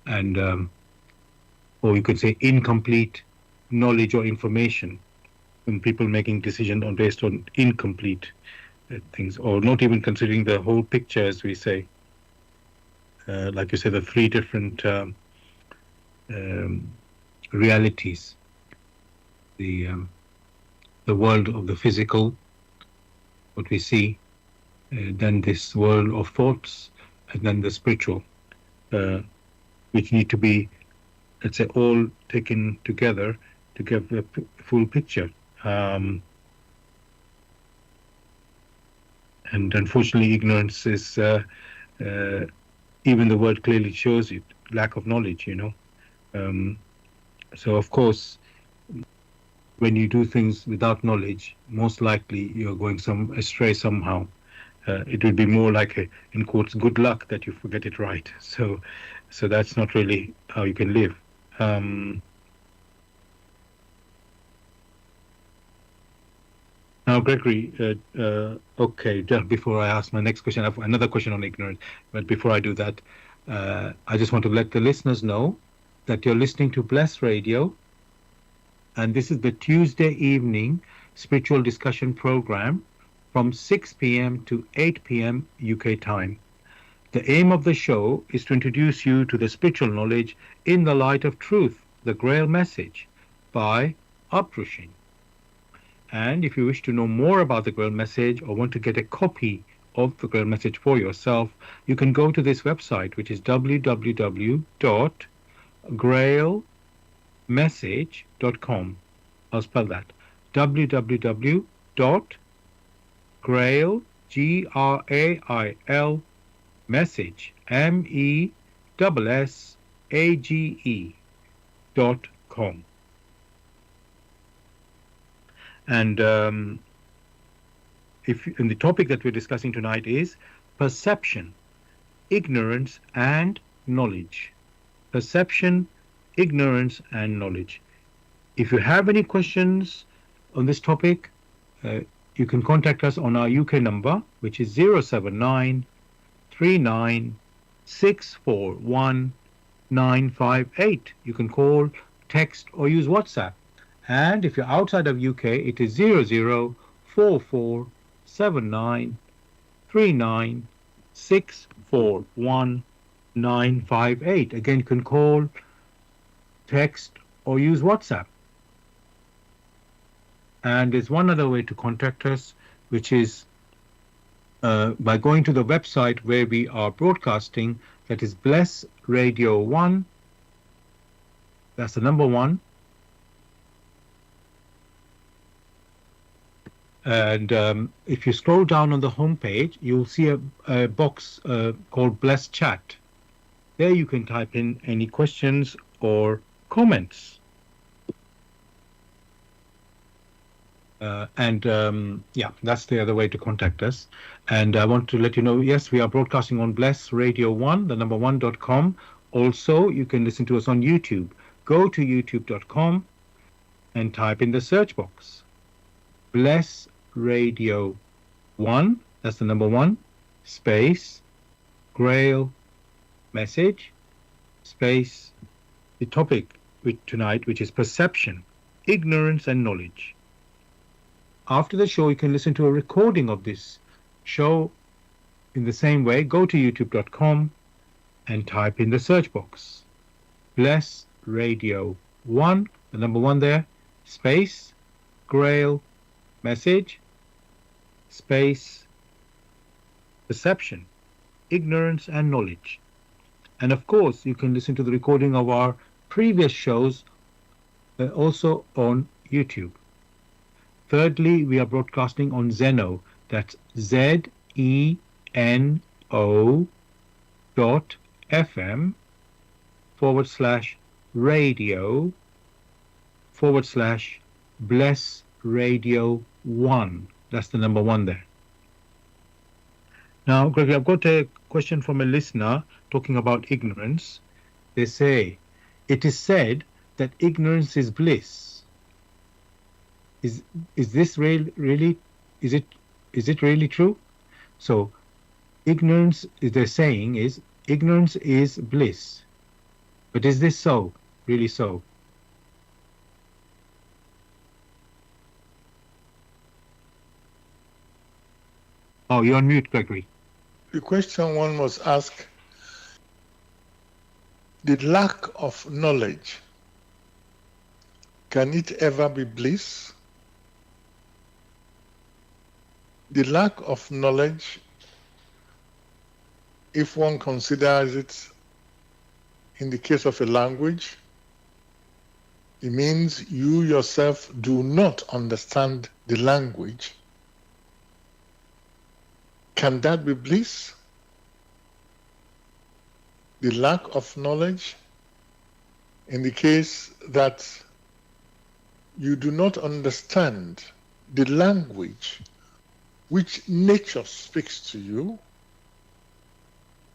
and, or you could say incomplete knowledge or information, and people making decisions based on incomplete things, or not even considering the whole picture, as we say. Like you said, the three different realities. The world of the physical, what we see, then this world of thoughts, and then the spiritual, which need to be, let's say, all taken together to give a full picture. And unfortunately, ignorance is, even the word clearly shows it, lack of knowledge, So, of course, when you do things without knowledge, most likely you're going astray somehow. It would be more like in quotes, good luck that you forget it right. So that's not really how you can live. Now, Gregory, okay, just before I ask my next question, I have another question on ignorance. But before I do that, I just want to let the listeners know that you're listening to Bless Radio, and this is the Tuesday evening spiritual discussion program from 6 p.m. to 8 p.m. UK time. The aim of the show is to introduce you to the spiritual knowledge in the light of truth, the Grail Message, by Uprushing. And if you wish to know more about the Grail Message or want to get a copy of the Grail Message for yourself, you can go to this website, which is www.grailmessage.com. I'll spell that. www.grail, Grail, message, MESSAGE.com. And and the topic that we're discussing tonight is perception, ignorance, and knowledge. Perception, ignorance, and knowledge. If you have any questions on this topic, you can contact us on our UK number, which is 079 39 641 958. You can call, text, or use WhatsApp. And if you're outside of UK, it is 00447939641958. Again, you can call, text, or use WhatsApp. And there's one other way to contact us, which is by going to the website where we are broadcasting, that is Bless Radio 1. That's the number 1. And if you scroll down on the homepage, you'll see a box called Bless Chat. There you can type in any questions or comments. Yeah, that's the other way to contact us. And I want to let you know, yes, we are broadcasting on Bless Radio 1, the number 1.com. Also, you can listen to us on YouTube. Go to youtube.com and type in the search box Bless Radio 1, that's the number 1, space, Grail Message, space, the topic tonight, which is perception, ignorance and knowledge. After the show, you can listen to a recording of this show in the same way. Go to youtube.com and type in the search box Bless Radio 1, the number 1 there, space, Grail Message, space, perception, ignorance and knowledge. And of course, you can listen to the recording of our previous shows also on YouTube. Thirdly, we are broadcasting on Zeno. That's ZENO.FM/radio/Bless Radio 1. That's the number 1 there. Now, Gregory, I've got a question from a listener talking about ignorance. They say, it is said that ignorance is bliss. Is this really is it really true? So ignorance, they're saying, is ignorance is bliss. But is this so? Really so? Oh, you're on mute, Gregory. The question one must ask, the lack of knowledge, can it ever be bliss? The lack of knowledge, if one considers it in the case of a language, it means you yourself do not understand the language. Can that be bliss? The lack of knowledge, in the case that you do not understand the language which nature speaks to you,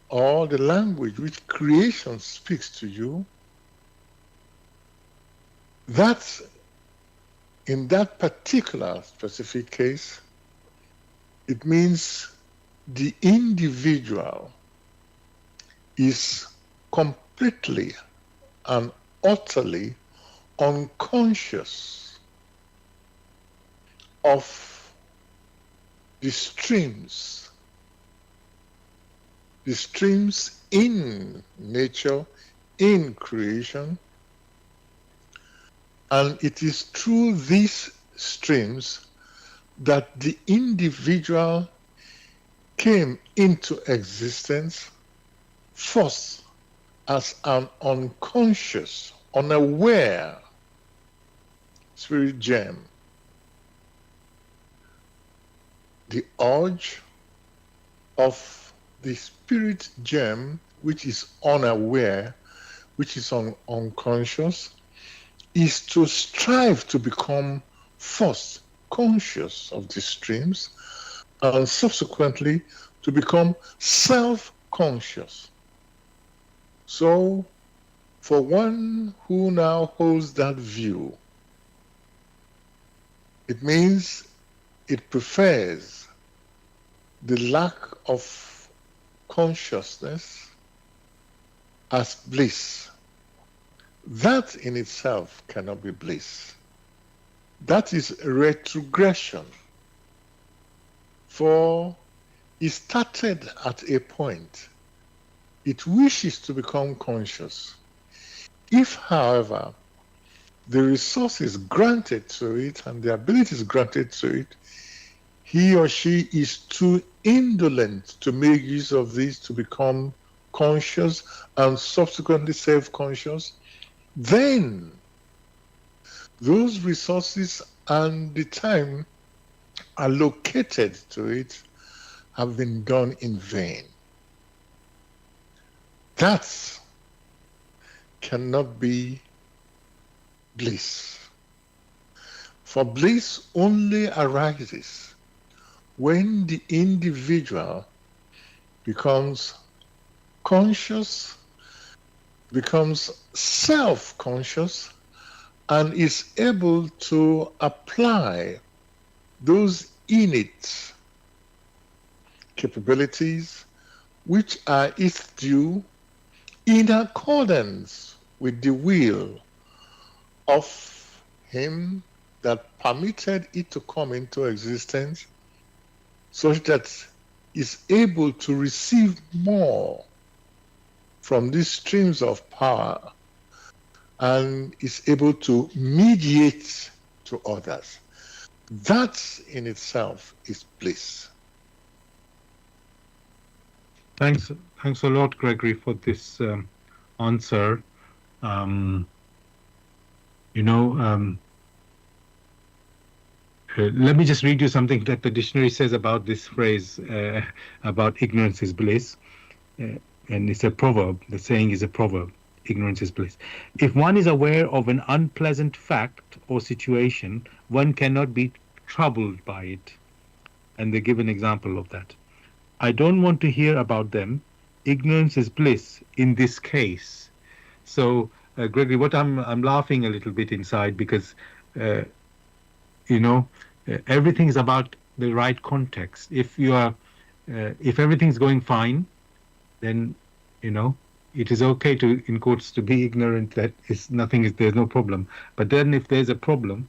or the language which creation speaks to you, that in that particular specific case, it means the individual is completely and utterly unconscious of the streams in nature, in creation, and it is through these streams that the individual came into existence first as an unconscious, unaware spirit gem. The urge of the spirit gem, which is unaware, which is unconscious, is to strive to become first conscious of the streams and subsequently to become self-conscious. So, for one who now holds that view, it means it prefers the lack of consciousness as bliss. That in itself cannot be bliss. That is retrogression. For it started at a point. It wishes to become conscious. If, however, the resource is granted to it and the ability is granted to it, he or she is too indolent to make use of this to become conscious and subsequently self-conscious, then those resources and the time allocated to it have been done in vain. That cannot be bliss. For bliss only arises when the individual becomes conscious, becomes self-conscious, and is able to apply those innate capabilities which are its due in accordance with the will of him that permitted it to come into existence, such that is able to receive more from these streams of power and is able to mediate to others. That in itself is bliss. Thanks a lot, Gregory, for this answer. Let me just read you something that the dictionary says about this phrase, about ignorance is bliss. And it's a proverb. The saying is a proverb. Ignorance is bliss. If one is aware of an unpleasant fact or situation, one cannot be troubled by it. And they give an example of that. I don't want to hear about them. Ignorance is bliss in this case. So, Gregory, what I'm laughing a little bit inside because, everything is about the right context. If if everything's going fine, then it is okay to, in quotes, to be ignorant that there's no problem. But then if there's a problem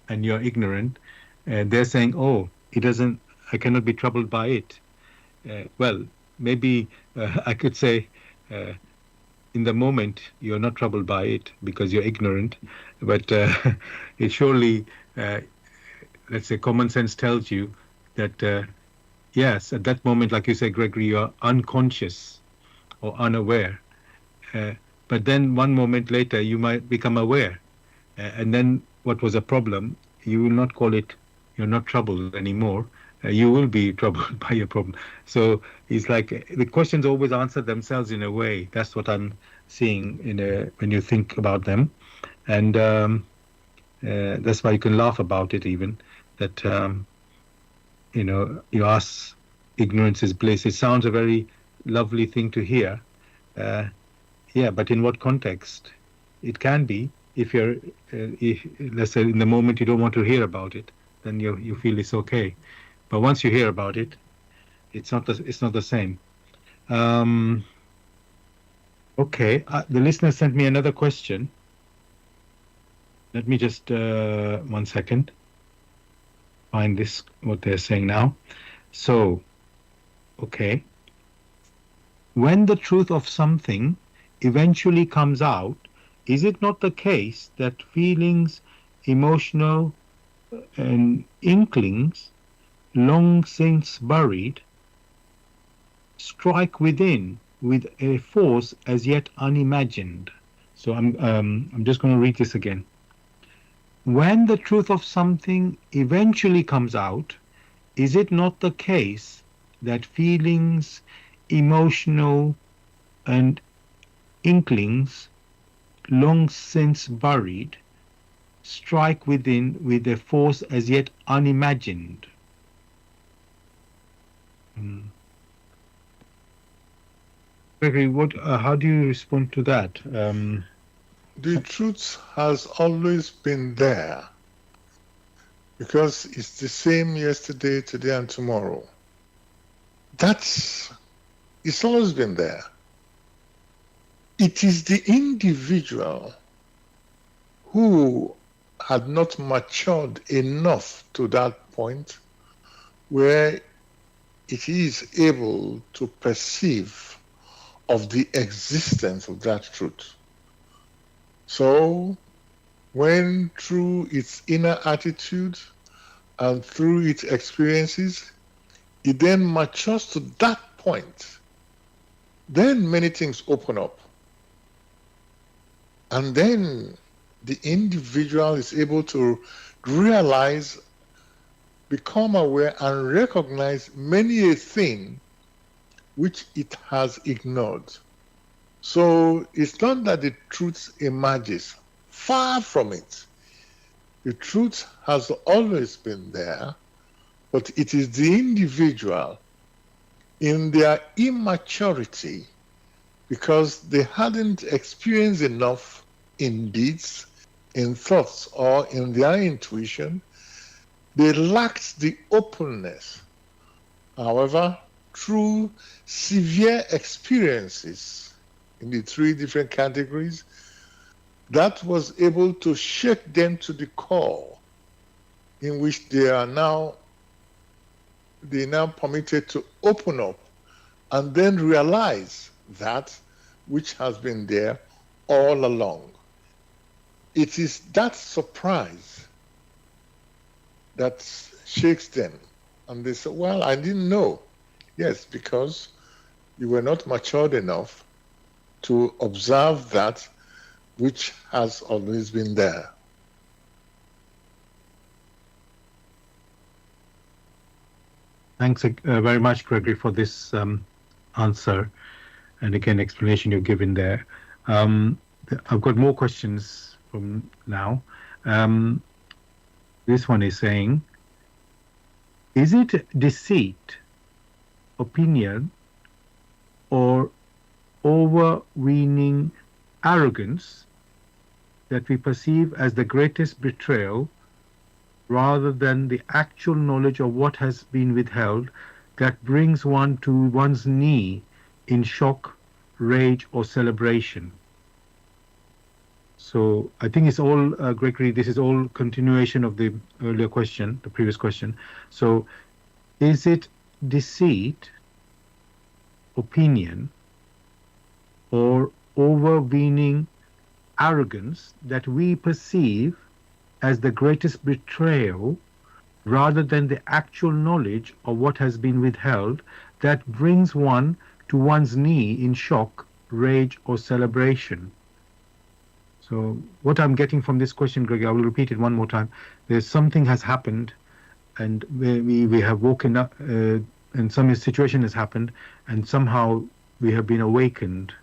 and you're ignorant, they're saying, oh, I cannot be troubled by it. Well, maybe I could say in the moment you're not troubled by it because you're ignorant, but it surely, let's say, common sense tells you that yes, at that moment, like you say, Gregory, you're unconscious or unaware. But then one moment later, you might become aware. And then what was a problem, you will not call it, you're not troubled anymore. You will be troubled by your problem. So it's like the questions always answer themselves in a way. That's what I'm seeing when you think about them. And that's why you can laugh about it even, that you ask, ignorance is bliss. It sounds a very lovely thing to hear. Yeah, but in what context? It can be if let's say in the moment you don't want to hear about it, then you feel it's okay. But once you hear about it, it's not the same. Okay, the listener sent me another question. Let me just 1 second find what they're saying now. So, okay. When the truth of something eventually comes out, is it not the case that feelings, emotional, and inklings, long since buried, strike within with a force as yet unimagined? So I'm just going to read this again. When the truth of something eventually comes out, is it not the case that feelings, emotional, and inklings, long since buried, strike within with a force as yet unimagined? Gregory, how do you respond to that? The truth has always been there because it's the same yesterday, today, and tomorrow. It's always been there. It is the individual who had not matured enough to that point where it is able to perceive of the existence of that truth. So when through its inner attitude and through its experiences, it then matures to that point, then many things open up. And then the individual is able to realize, become aware, and recognize many a thing which it has ignored. So it's not that the truth emerges. Far from it. The truth has always been there, but it is the individual in their immaturity, because they hadn't experienced enough in deeds, in thoughts, or in their intuition. They lacked the openness. However, through severe experiences in the three different categories, that was able to shake them to the core, in which they are now permitted to open up and then realize that which has been there all along. It is that surprise that shakes them. And they say, well, I didn't know. Yes, because you were not matured enough to observe that which has always been there. Thanks very much, Gregory, for this answer and again explanation you've given there. I've got more questions from now. This one is saying, is it deceit, opinion, or overweening arrogance that we perceive as the greatest betrayal, rather than the actual knowledge of what has been withheld, that brings one to one's knee in shock, rage, or celebration? So I think it's all, Gregory, this is all continuation of the earlier question, the previous question. So is it deceit, opinion, or overweening arrogance that we perceive as the greatest betrayal, rather than the actual knowledge of what has been withheld, that brings one to one's knee in shock, rage, or celebration? So what I'm getting from this question, Greg, I will repeat it one more time. There's something has happened, and we have woken up, and some situation has happened, and somehow we have been awakened,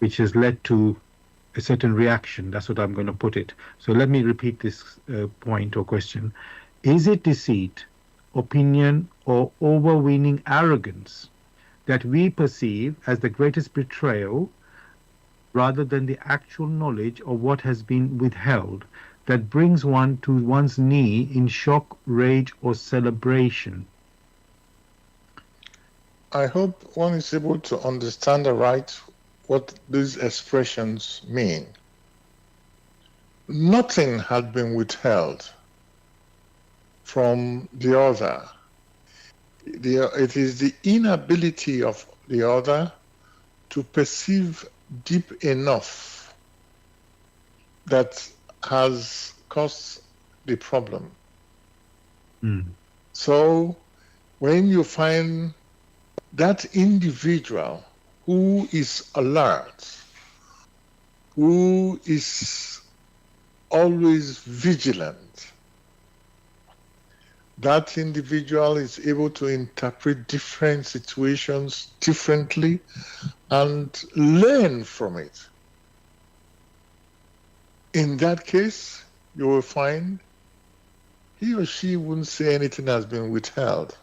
which has led to a certain reaction. That's what I'm going to put it. So let me repeat this point or question. Is it deceit, opinion, or overweening arrogance that we perceive as the greatest betrayal, rather than the actual knowledge of what has been withheld, that brings one to one's knee in shock, rage, or celebration? I hope one is able to understand aright what these expressions mean. Nothing had been withheld from the other. It is the inability of the other to perceive deep enough that has caused the problem. So when you find that individual who is alert, who is always vigilant, that individual is able to interpret different situations differently and learn from it. In that case, you will find he or she wouldn't say anything has been withheld.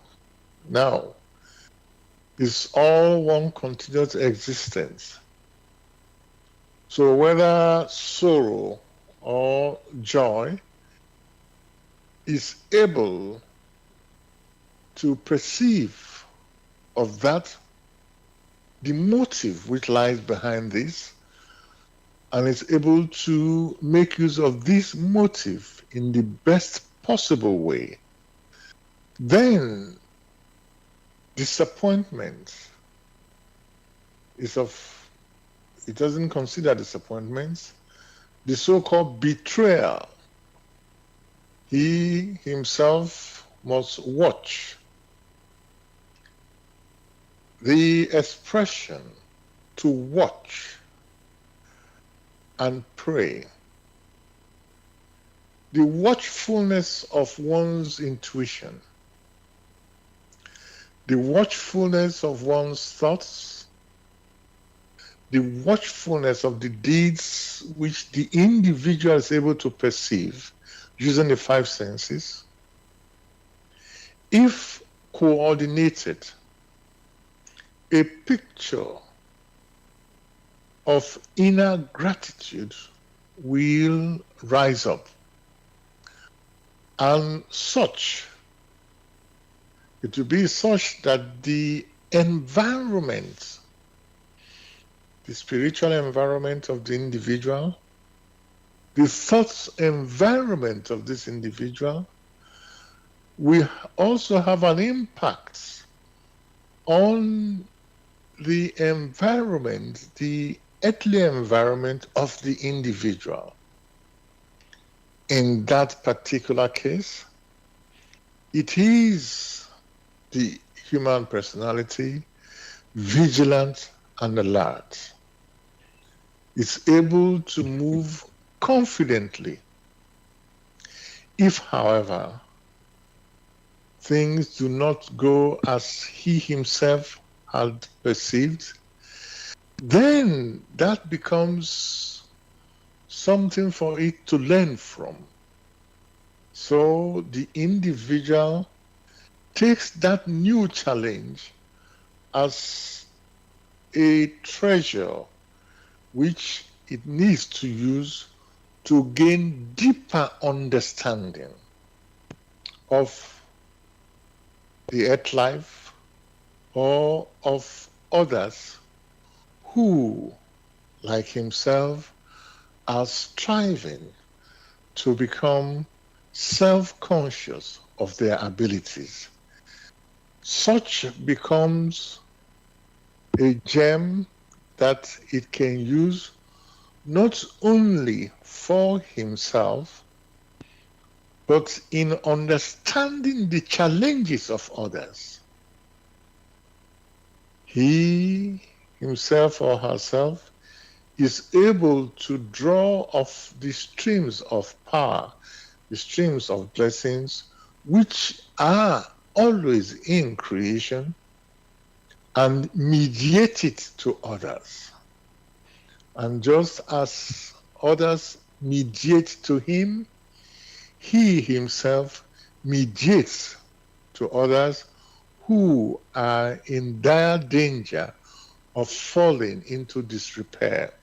Now, it's all one continuous existence. So whether sorrow or joy is able to perceive of that, the motive which lies behind this, and is able to make use of this motive in the best possible way, then disappointment it doesn't consider disappointments, the so-called betrayal. He himself must watch. The expression to watch and pray, the watchfulness of one's intuition, the watchfulness of one's thoughts, the watchfulness of the deeds which the individual is able to perceive using the five senses, if coordinated, a picture of inner gratitude will rise up. And it will be such that the environment, the spiritual environment of the individual, the thoughts environment of this individual will also have an impact on the environment, the earthly environment of the individual. In that particular case, it is the human personality, vigilant and alert. It's able to move confidently. If, however, things do not go as he himself had perceived, then that becomes something for it to learn from. So the individual takes that new challenge as a treasure which it needs to use to gain deeper understanding of the earth life or of others who, like himself, are striving to become self-conscious of their abilities. Such becomes a gem that it can use not only for himself, but in understanding the challenges of others. He himself or herself is able to draw off the streams of power, the streams of blessings, which are always in creation, and mediate it to others. And just as others mediate to him, he himself mediates to others who are in dire danger of falling into disrepair.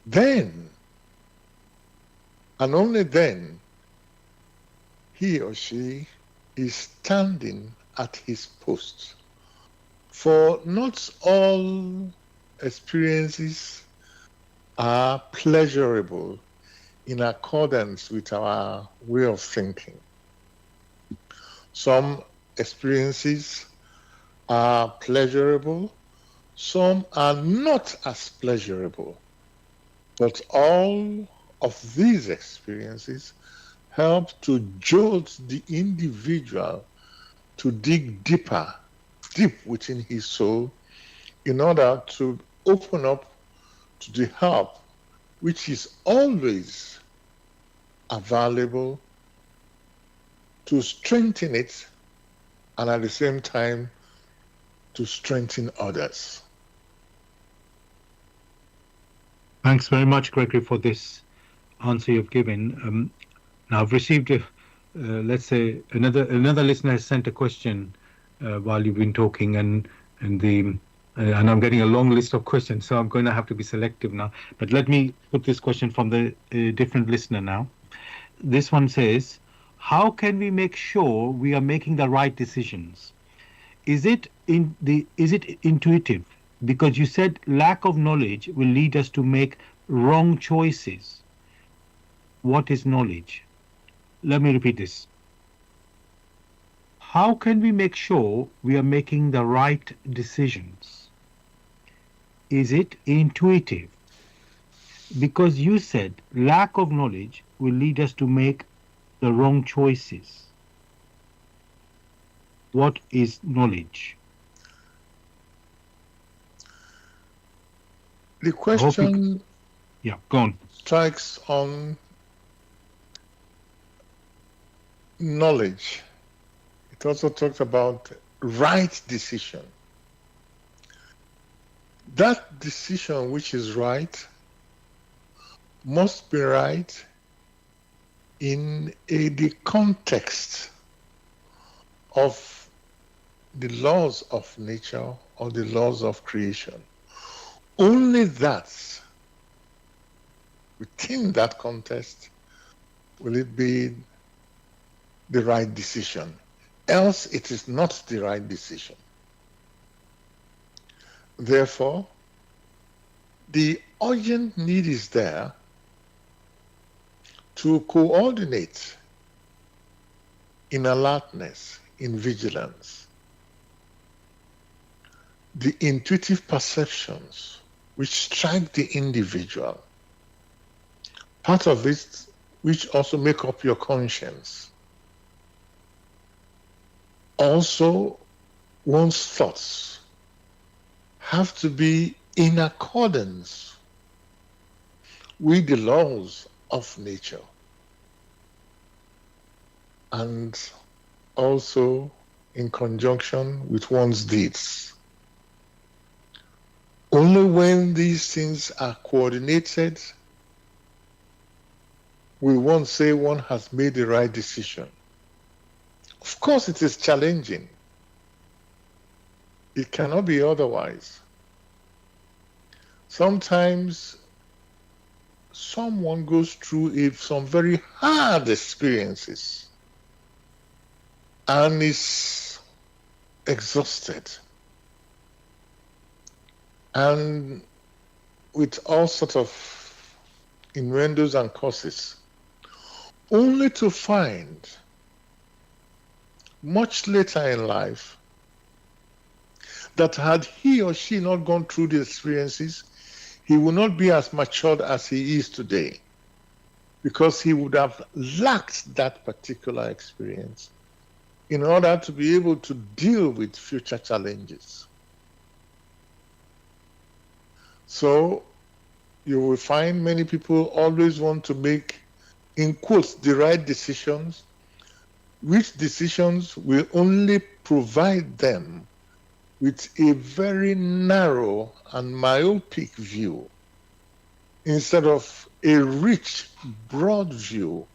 Then, and only then, he or she is standing at his post. For not all experiences are pleasurable in accordance with our way of thinking. Some experiences are pleasurable, some are not as pleasurable. But all of these experiences help to jolt the individual to dig deep within his soul, in order to open up to the help which is always available to strengthen it, and at the same time to strengthen others. Thanks very much, Gregory, for this answer you've given. Now, I've received, let's say, another listener has sent a question while you've been talking, and I'm getting a long list of questions, so I'm going to have to be selective now. But let me put this question from the different listener now. This one says, how can we make sure we are making the right decisions? Is it intuitive? Because you said lack of knowledge will lead us to make wrong choices. What is knowledge? Let me repeat this. How can we make sure we are making the right decisions? Is it intuitive? Because you said lack of knowledge will lead us to make the wrong choices. What is knowledge? The I hope you. question Yeah, go on. strikes on knowledge. It also talks about right decision. That decision which is right must be right in the context of the laws of nature or the laws of creation. Only that, within that context, will it be the right decision. Else it is not the right decision. Therefore, the urgent need is there to coordinate in alertness, in vigilance, the intuitive perceptions which strike the individual, part of it which also make up your conscience. Also, one's thoughts have to be in accordance with the laws of nature and also in conjunction with one's deeds. Only when these things are coordinated will one say one has made the right decision. Of course, it is challenging. It cannot be otherwise. Sometimes someone goes through some very hard experiences and is exhausted and with all sorts of innuendos and causes, only to find much later in life that had he or she not gone through the experiences, he would not be as matured as he is today, because he would have lacked that particular experience in order to be able to deal with future challenges. So you will find many people always want to make, in quotes, the right decisions, which decisions will only provide them with a very narrow and myopic view instead of a rich, broad view,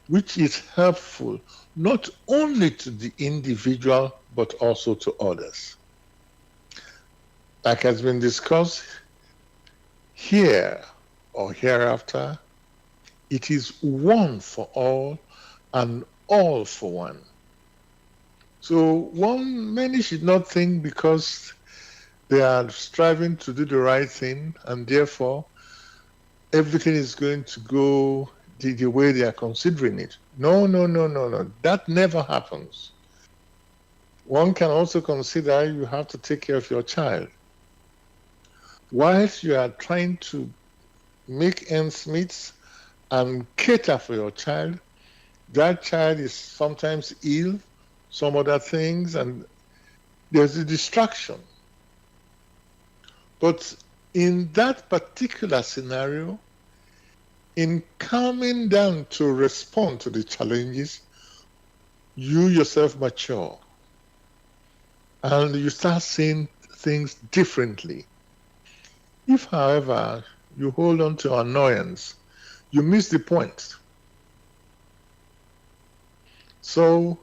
which is helpful not only to the individual but also to others. Like has been discussed here or hereafter, it is one for all and all for one. So many should not think because they are striving to do the right thing and therefore everything is going to go the way they are considering it. No. That never happens. One can also consider you have to take care of your child. Whilst you are trying to make ends meet and cater for your child, that child is sometimes ill, some other things, and there's a distraction. But in that particular scenario, in calming down to respond to the challenges, you yourself mature and you start seeing things differently. If, however, you hold on to annoyance, you miss the point. So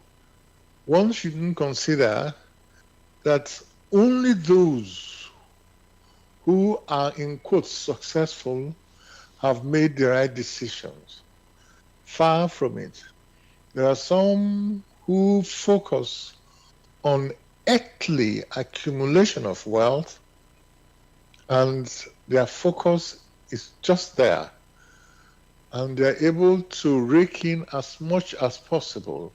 one shouldn't consider that only those who are, in quotes, successful have made the right decisions. Far from it. There are some who focus on earthly accumulation of wealth, and their focus is just there, and they're able to rake in as much as possible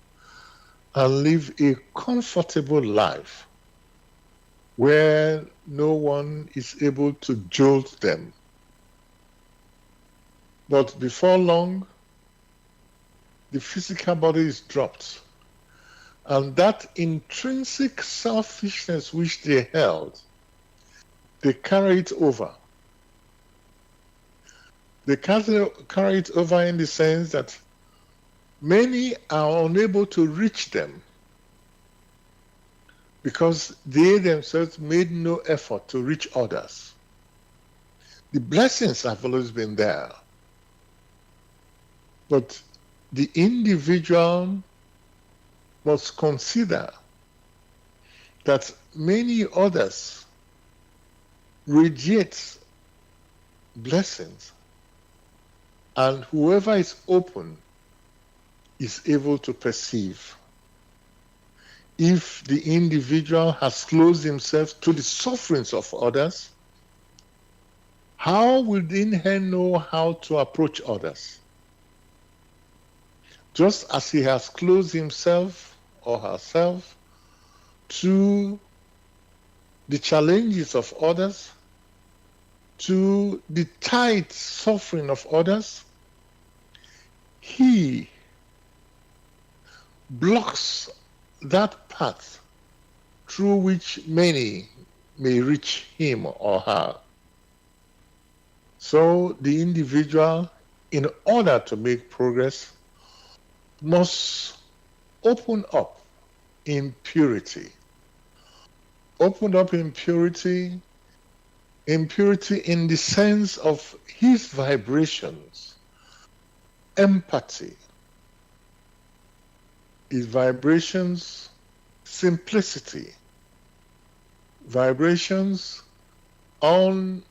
and live a comfortable life where no one is able to jolt them. But before long, the physical body is dropped, and that intrinsic selfishness which they held, they carry it over. They carry it over in the sense that many are unable to reach them because they themselves made no effort to reach others. The blessings have always been there, but the individual must consider that many others radiate blessings, and whoever is open is able to perceive. If the individual has closed himself to the sufferings of others, how will he know how to approach others? Just as he has closed himself or herself to the challenges of others, to the tight suffering of others, he blocks that path through which many may reach him or her. So the individual, in order to make progress, must open up in purity. Open up in purity in the sense of his vibrations, empathy, his vibrations, simplicity, vibrations on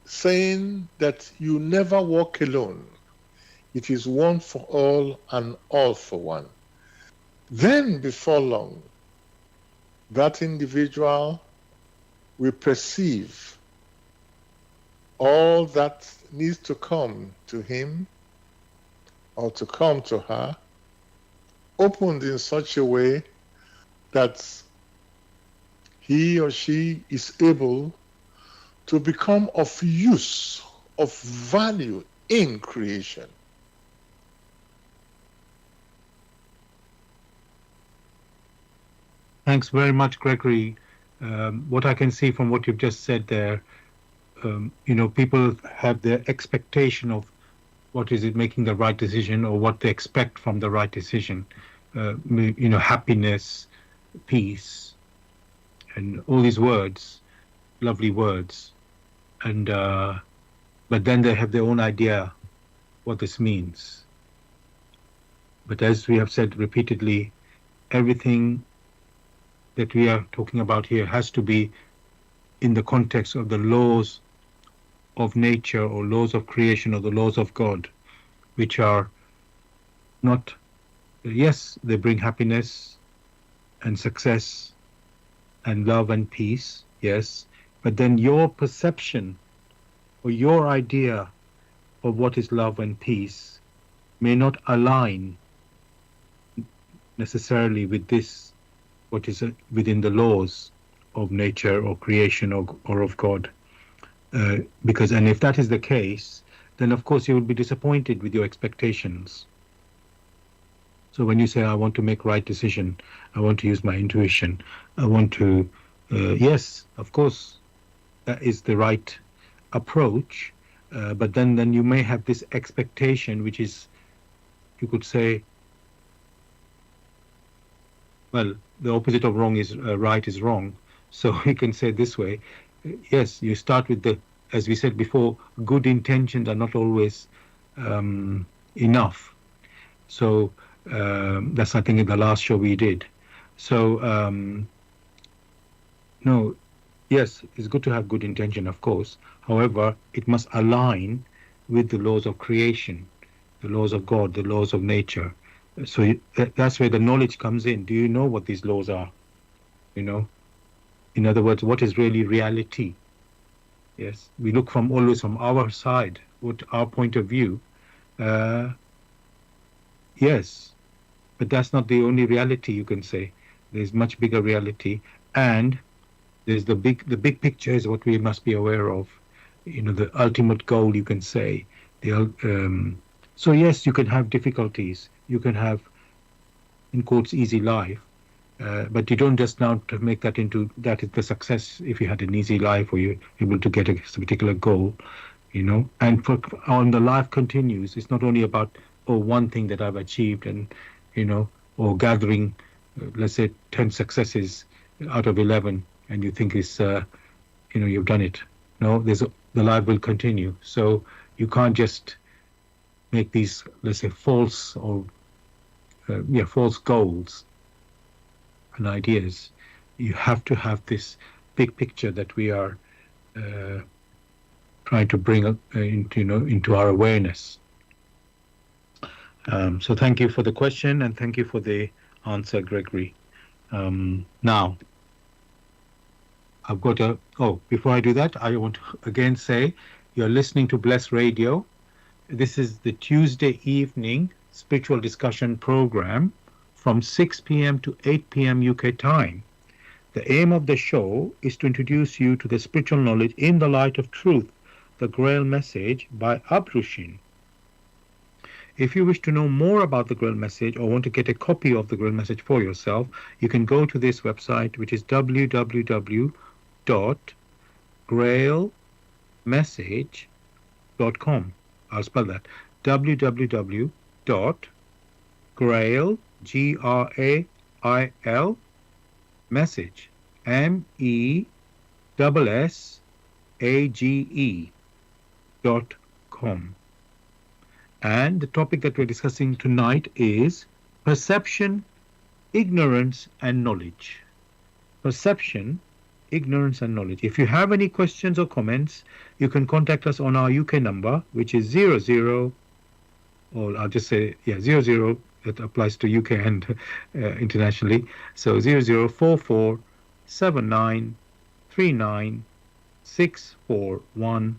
saying that you never walk alone. It is one for all and all for one. Then, before long, that individual will perceive all that needs to come to him or to come to her, opened in such a way that he or she is able to become of use, of value in creation. Thanks very much, Gregory. What I can see from what you've just said there, people have their expectation of what is it making the right decision or what they expect from the right decision. Happiness, peace, and all these words, lovely words. And but then they have their own idea what this means. But as we have said repeatedly, everything that we are talking about here has to be in the context of the laws of nature or laws of creation or the laws of God, which are not, yes, they bring happiness and success and love and peace, yes, but then your perception or your idea of what is love and peace may not align necessarily with this, what is within the laws of nature or creation or of God. Because if that is the case, then of course you will be disappointed with your expectations. So when you say, I want to make right decision, I want to use my intuition, I want to, yes, of course, that is the right approach. But then you may have this expectation, which is, you could say, well, the opposite of wrong is right is wrong. So we can say this way, yes, you start with the, as we said before, good intentions are not always enough. So that's, I think, in the last show we did. So, no, yes, it's good to have good intention, of course. However, it must align with the laws of creation, the laws of God, the laws of nature. So that's where the knowledge comes in. Do you know what these laws are? In other words, what is really reality? Yes, we look from always from our side, what our point of view. Uh, yes, but that's not the only reality, you can say. There's much bigger reality, and there's the big picture is what we must be aware of. The ultimate goal, you can say. The so yes, you can have difficulties. You can have, in quotes, easy life. But you don't just now to make that into that is the success if you had an easy life or you're able to get a particular goal. And on the life continues. It's not only about one thing that I've achieved and you know or gathering, let's say 10 successes out of 11, and you think you've done it. No, the life will continue. So you can't just make these, let's say, false goals and ideas. You have to have this big picture that we are uh, trying to bring into our awareness. So thank you for the question and thank you for the answer, Gregory. Now, I've got before I do that, I want to again say you're listening to Bless Radio. This is the Tuesday evening spiritual discussion program from 6 p.m. to 8 p.m. UK time. The aim of the show is to introduce you to the spiritual knowledge in the light of truth, the Grail Message by Abrushin. If you wish to know more about the Grail Message or want to get a copy of the Grail Message for yourself, you can go to this website, which is www.grailmessage.com. I'll spell that. www.grail, Grail, message, MESSAGE.com. And the topic that we're discussing tonight is perception, ignorance, and knowledge. Perception, ignorance, and knowledge. If you have any questions or comments, you can contact us on our UK number, which is 00, or I'll just say, 00, that applies to UK and internationally. So 0044 7939 641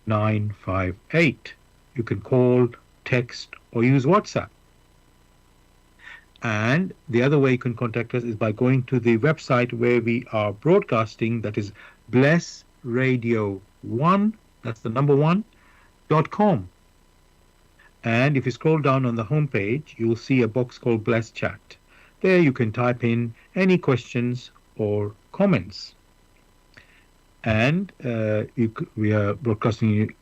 958. You can call, text, or use WhatsApp. And the other way you can contact us is by going to the website where we are broadcasting, that is Bless Radio 1, that's the number 1.com. And if you scroll down on the homepage, you'll see a box called Bless Chat. There you can type in any questions or comments. And we are broadcasting,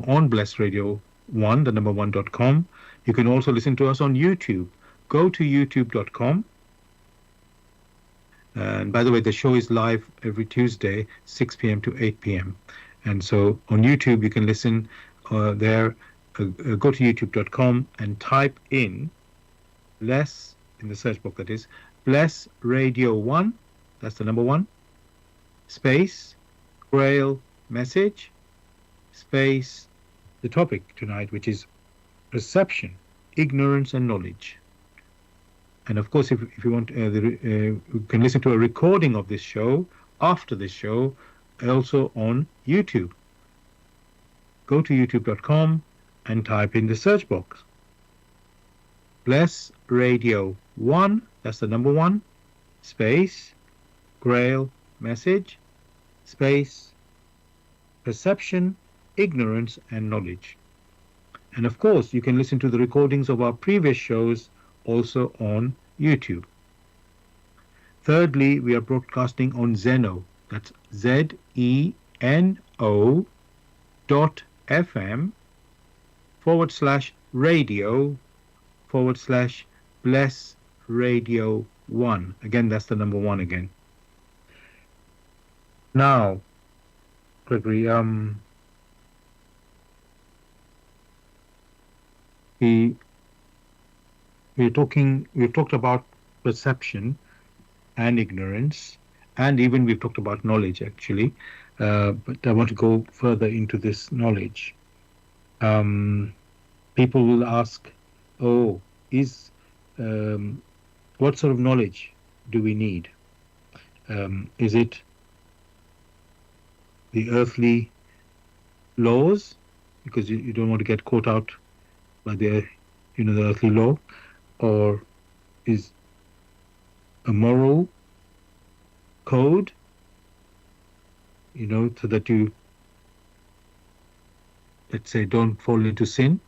on Bless Radio 1, the number 1.com. You can also listen to us on YouTube. Go to youtube.com. And by the way, the show is live every Tuesday, 6 p.m. to 8 p.m. And so on YouTube, you can listen there. Go to youtube.com and type in Bless, in the search box, that is, Bless Radio 1, that's the number 1, space, Grail Message, space, the topic tonight, which is perception, ignorance, and knowledge. And of course, if you want, you can listen to a recording of this show after this show, also on YouTube. Go to youtube.com and type in the search box Bless Radio 1, that's the number 1, space, Grail Message, space, perception, ignorance, and knowledge. And of course, you can listen to the recordings of our previous shows also on YouTube. Thirdly, we are broadcasting on Zeno, that's ZENO.FM/radio/Bless Radio 1. Again, that's the number 1 again. Now, Gregory, we've talked about perception and ignorance, and even we've talked about knowledge, actually. But I want to go further into this knowledge. People will ask, what sort of knowledge do we need? Is it the earthly laws, because you don't want to get caught out by the earthly law, or is a moral code, so that you, let's say, don't fall into sin?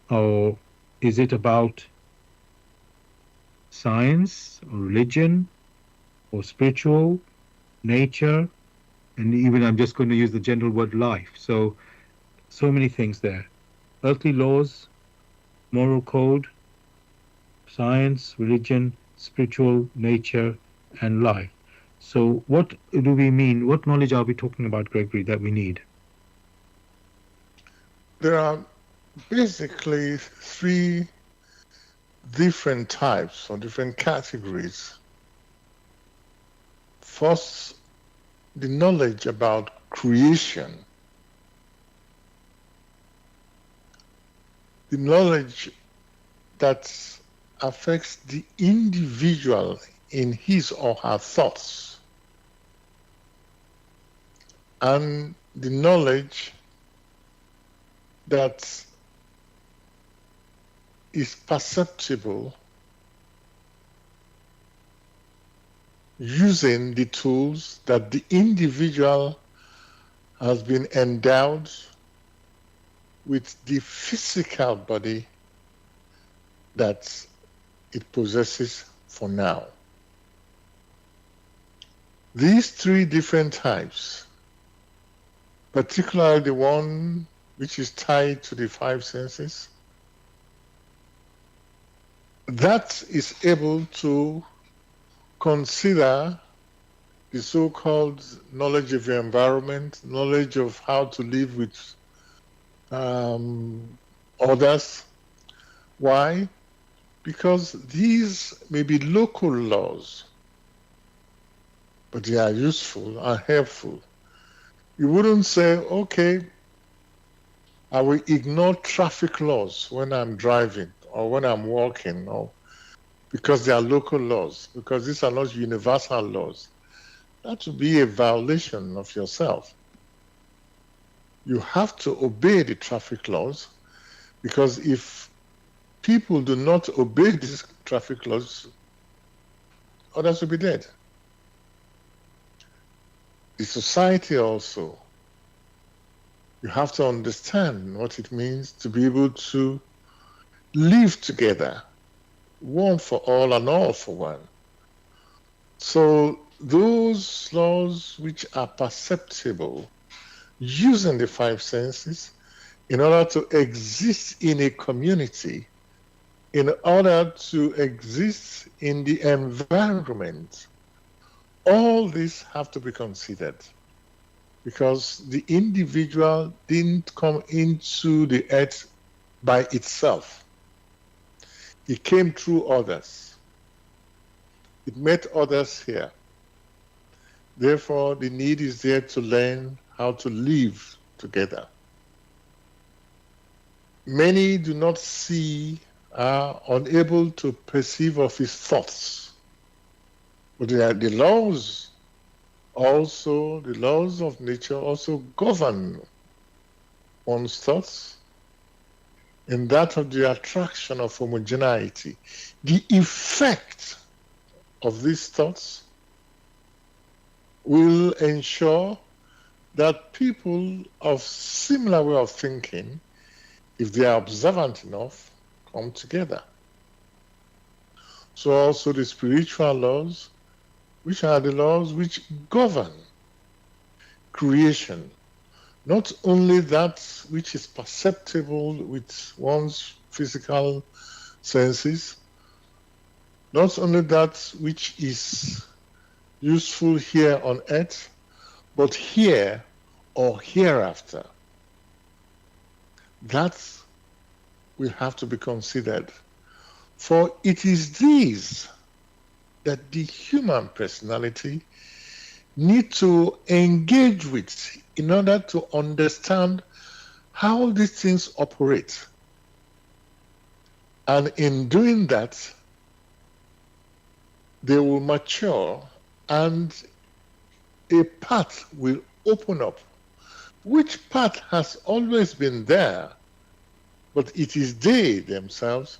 Or is it about science or religion or spiritual nature? And even I'm just going to use the general word life. So many things there. Earthly laws, moral code, science, religion, spiritual nature, and life. So what do we mean? What knowledge are we talking about, Gregory, that we need? There are basically three different types or different categories. First, the knowledge about creation. The knowledge that affects the individual in his or her thoughts. And the knowledge that is perceptible using the tools that the individual has been endowed with the physical body that it possesses for now. These three different types, particularly the one which is tied to the five senses, that is able to consider the so-called knowledge of your environment, knowledge of how to live with others. Why? Because these may be local laws, but they are useful and helpful. You wouldn't say, okay, I will ignore traffic laws when I'm driving or when I'm walking, or because they are local laws, because these are not universal laws. That would be a violation of yourself. You have to obey the traffic laws, because if people do not obey these traffic laws, others will be dead. The society also, you have to understand what it means to be able to live together, one for all and all for one. So those laws which are perceptible using the five senses in order to exist in a community, in order to exist in the environment, all these have to be considered, because the individual didn't come into the earth by itself. It came through others. It met others here. Therefore, the need is there to learn how to live together. Many do not see, are unable to perceive of his thoughts. But the laws also, the laws of nature also govern one's thoughts, and that of the attraction of homogeneity. The effect of these thoughts will ensure that people of similar way of thinking, if they are observant enough, come together. So also the spiritual laws, which are the laws which govern creation, not only that which is perceptible with one's physical senses, not only that which is useful here on earth, but here or hereafter. That will have to be considered. For it is these that the human personality need to engage with in order to understand how these things operate. And in doing that, they will mature and a path will open up, which part has always been there, but it is they themselves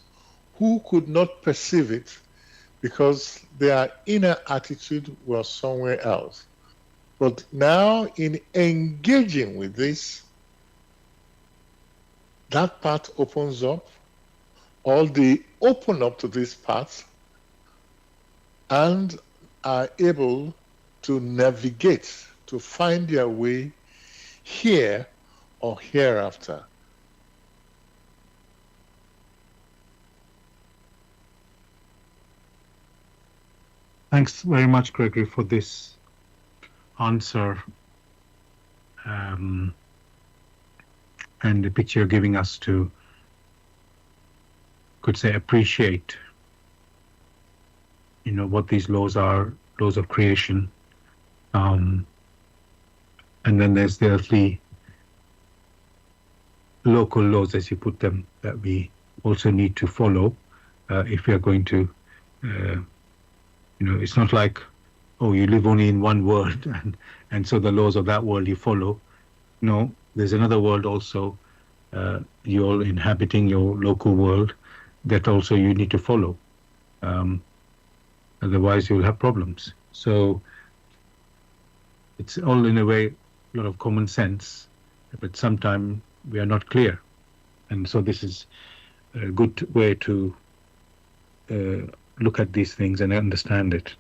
who could not perceive it because their inner attitude was somewhere else. But now, in engaging with this, that path opens up, or they open up to this path and are able to navigate, to find their way here or hereafter. Thanks very much, Gregory, for this answer and the picture you're giving us to, could say, appreciate, what these laws are, laws of creation. And then there's the earthly local laws, as you put them, that we also need to follow if we are going to, it's not like, oh, you live only in one world and so the laws of that world you follow. No, there's another world also, you're inhabiting your local world, that also you need to follow. Otherwise you'll have problems. So it's all in a way a lot of common sense, but sometimes we are not clear. And so this is a good way to look at these things and understand it.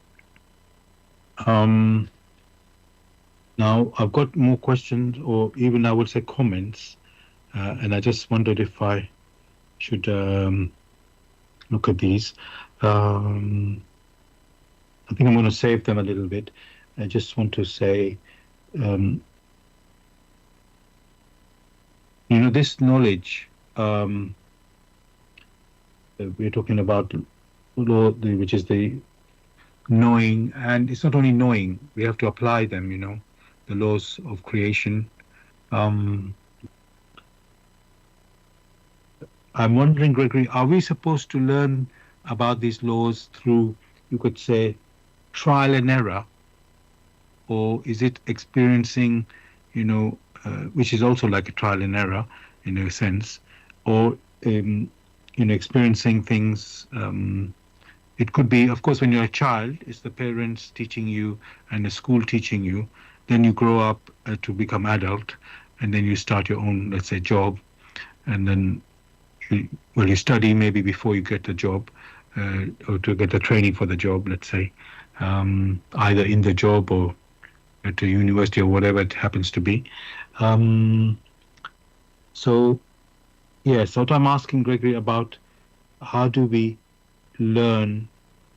Now, I've got more questions, or even I would say comments, and I just wondered if I should look at these. I think I'm going to save them a little bit. I just want to say, this knowledge we're talking about, which is the knowing, and it's not only knowing, we have to apply them, the laws of creation. I'm wondering, Gregory, are we supposed to learn about these laws through, you could say, trial and error, or is it experiencing, which is also like a trial and error in a sense, or experiencing things? It could be, of course, when you're a child, it's the parents teaching you and the school teaching you. Then you grow up to become adult, and then you start your own, let's say, job, and then you study maybe before you get the job, or to get the training for the job, let's say, either in the job or at a university or whatever it happens to be. So, yes, what I'm asking, Gregory, about how do we learn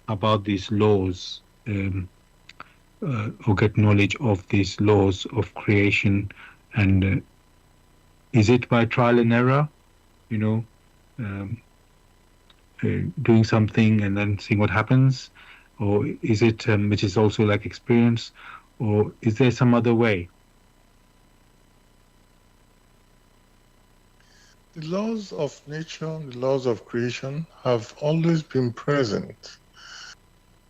about these laws, or get knowledge of these laws of creation, and is it by trial and error, doing something and then seeing what happens, or is it which is also like experience, or is there some other way? The laws of nature, the laws of creation have always been present,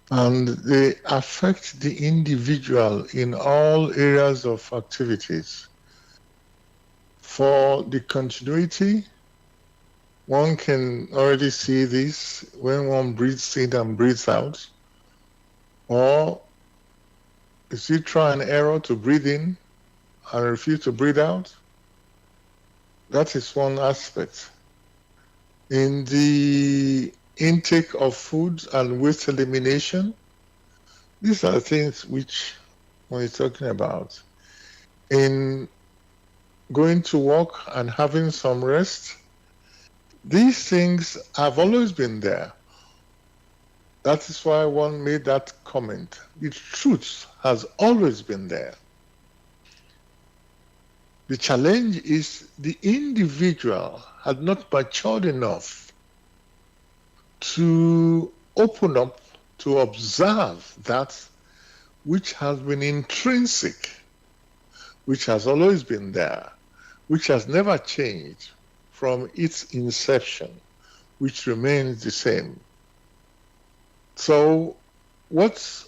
and they affect the individual in all areas of activities. For the continuity, one can already see this when one breathes in and breathes out, or is it try and error to breathe in and refuse to breathe out? That is one aspect. In the intake of food and waste elimination, these are things which we're talking about. In going to work and having some rest, these things have always been there. That is why one made that comment. The truth has always been there. The challenge is the individual had not matured enough to open up to observe that which has been intrinsic, which has always been there, which has never changed from its inception, which remains the same. So what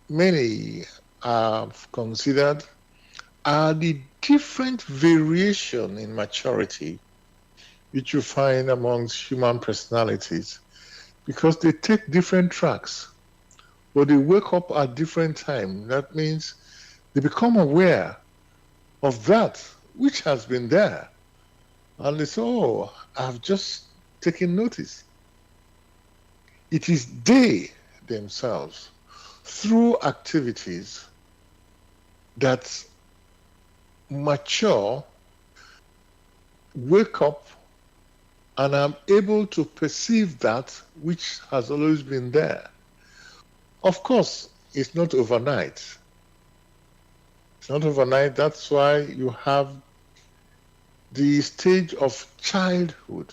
many have considered are the different variation in maturity which you find amongst human personalities, because they take different tracks, but they wake up at different time. That means they become aware of that which has been there. And they say, oh, I've just taken notice. It is they themselves, through activities that mature, wake up, and are able to perceive that which has always been there. Of course, it's not overnight. It's not overnight. That's why you have the stage of childhood.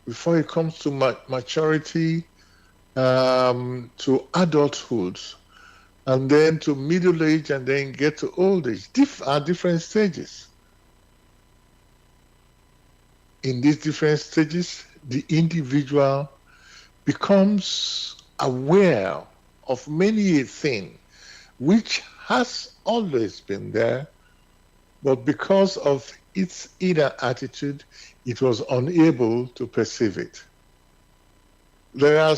Before it comes to maturity, to adulthood, and then to middle age, and then get to old age. Are different stages. In these different stages, the individual becomes aware of many a thing which has always been there, but because of its inner attitude, it was unable to perceive it. There are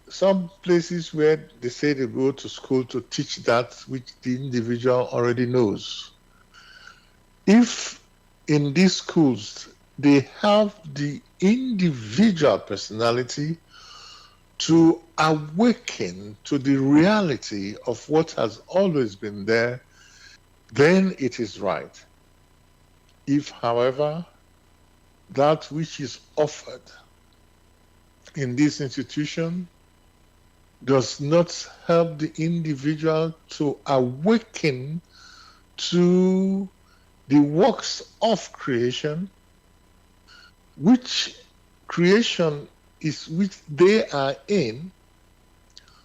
some places where they say they go to school to teach that which the individual already knows. If in these schools they have the individual personality to awaken to the reality of what has always been there, then it is right. If, however, that which is offered in this institution does not help the individual to awaken to the works of creation, which creation is which they are in,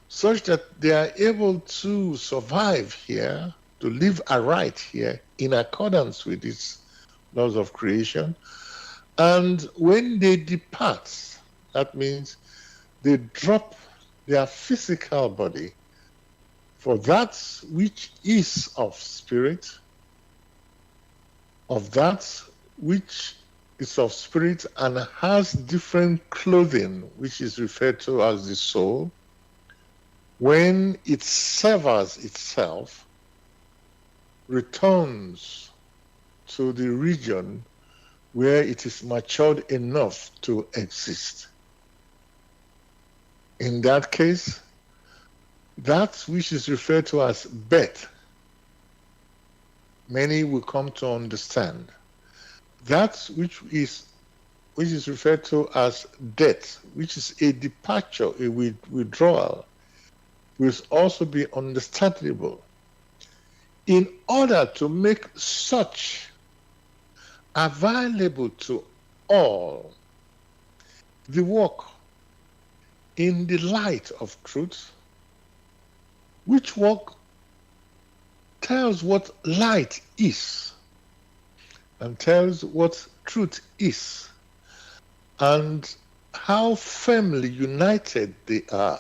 such that they are able to survive here, to live aright here in accordance with these laws of creation. And when they depart, that means they drop their physical body for that which is of spirit, of that which is of spirit and has different clothing, which is referred to as the soul. When it severs itself, returns to the region where it is matured enough to exist. In that case, that which is referred to as birth, many will come to understand. That which is referred to as death, which is a departure, a withdrawal, will also be understandable. In order to make such available to all, the work in the light of truth, which work tells what light is and tells what truth is and how firmly united they are,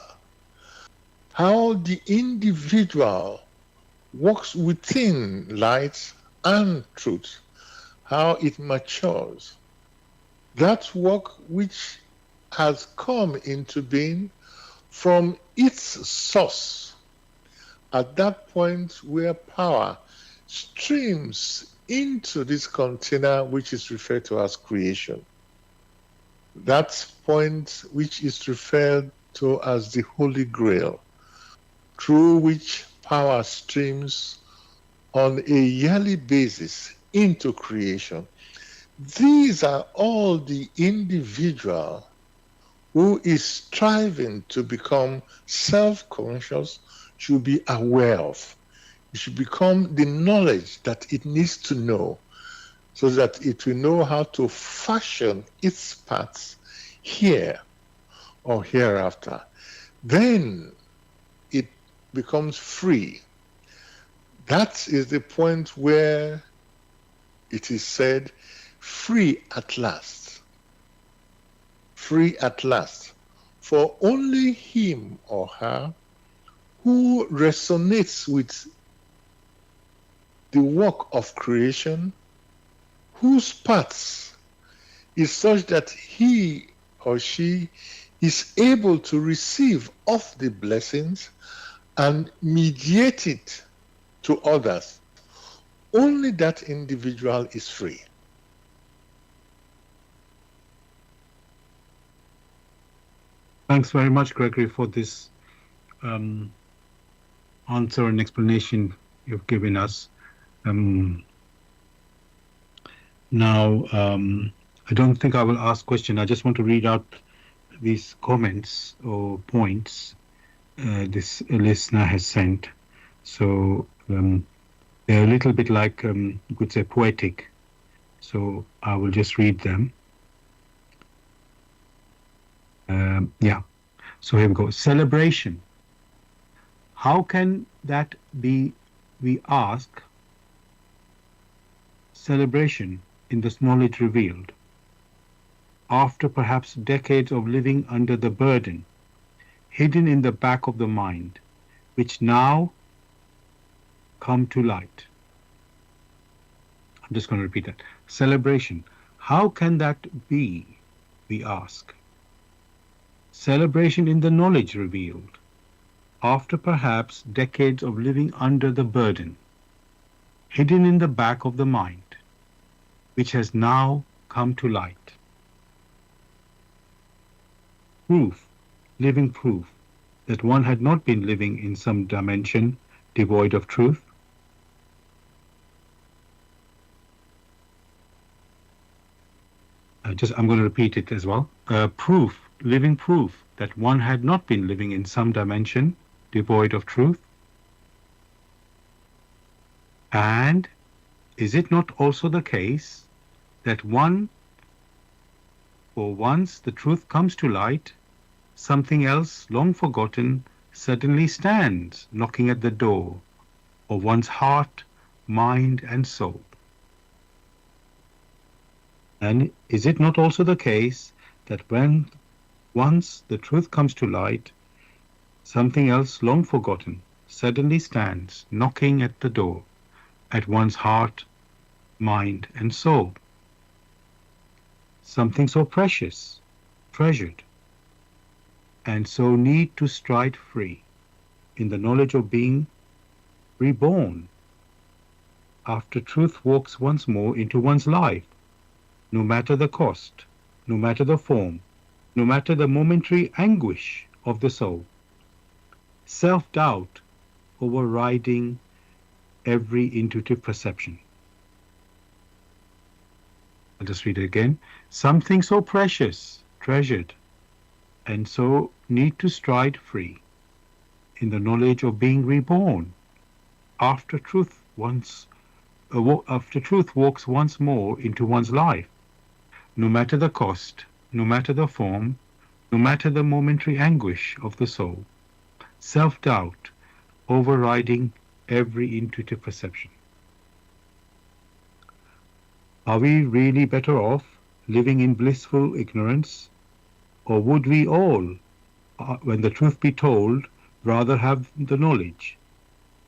how the individual works within light and truth, how it matures. That work which has come into being from its source at that point where power streams into this container which is referred to as creation. That point which is referred to as the Holy Grail, through which power streams on a yearly basis into creation. These are all the individual who is striving to become self-conscious should be aware of. It should become the knowledge that it needs to know, so that it will know how to fashion its paths here or hereafter. Then it becomes free. That is the point where it is said, free at last. Free at last. For only him or her who resonates with the work of creation, whose parts is such that he or she is able to receive of the blessings and mediate it to others, only that individual is free. Thanks very much, Gregory, for this answer and explanation you've given us. Now, I don't think I will ask question. I just want to read out these comments or points this listener has sent. So they're a little bit like, you could say, poetic. So I will just read them. Yeah. So here we go. Celebration. How can that be, we ask, celebration in this knowledge revealed, after perhaps decades of living under the burden, hidden in the back of the mind, which now come to light? I'm just going to repeat that. Celebration. How can that be, we ask? Celebration in the knowledge revealed, after perhaps decades of living under the burden, hidden in the back of the mind, which has now come to light. Proof, living proof, that one had not been living in some dimension devoid of truth. I'm going to repeat it as well. Proof, living proof, that one had not been living in some dimension devoid of truth. And is it not also the case that one, for once the truth comes to light, something else long forgotten suddenly stands knocking at the door of one's heart, mind, and soul? And is it not also the case that when once the truth comes to light, something else long forgotten suddenly stands knocking at the door at one's heart, mind, and soul? Something so precious, treasured, and so need to stride free in the knowledge of being reborn after truth walks once more into one's life, no matter the cost, no matter the form, no matter the momentary anguish of the soul. Self-doubt overriding every intuitive perception. I'll just read it again. Something so precious, treasured, and so need to stride free in the knowledge of being reborn after truth walks once more into one's life, no matter the cost, no matter the form, no matter the momentary anguish of the soul. Self-doubt overriding every intuitive perception. Are we really better off living in blissful ignorance, or would we all, when the truth be told, rather have the knowledge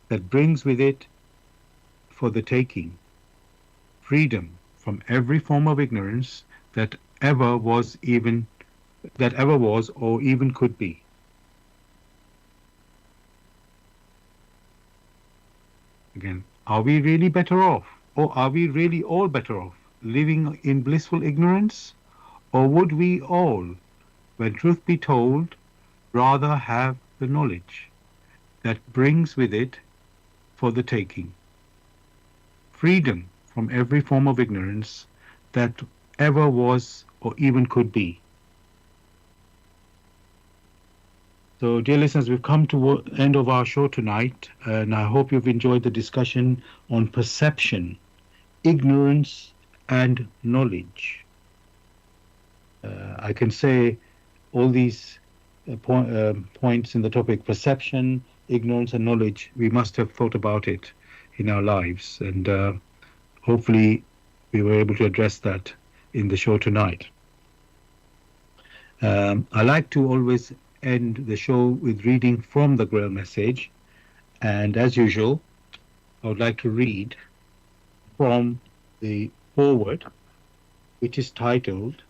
that brings with it for the taking freedom from every form of ignorance that ever was or even could be? Again, are we really better off, or are we really all better off living in blissful ignorance, or would we all, when truth be told, rather have the knowledge that brings with it for the taking freedom from every form of ignorance that ever was or even could be? So, dear listeners, we've come to the end of our show tonight, and I hope you've enjoyed the discussion on perception, ignorance, and knowledge. I can say all these points in the topic perception, ignorance, and knowledge, we must have thought about it in our lives, and hopefully we were able to address that in the show tonight. I like to always end the show with reading from the Grail Message, and as usual, I would like to read from the foreword, which is titled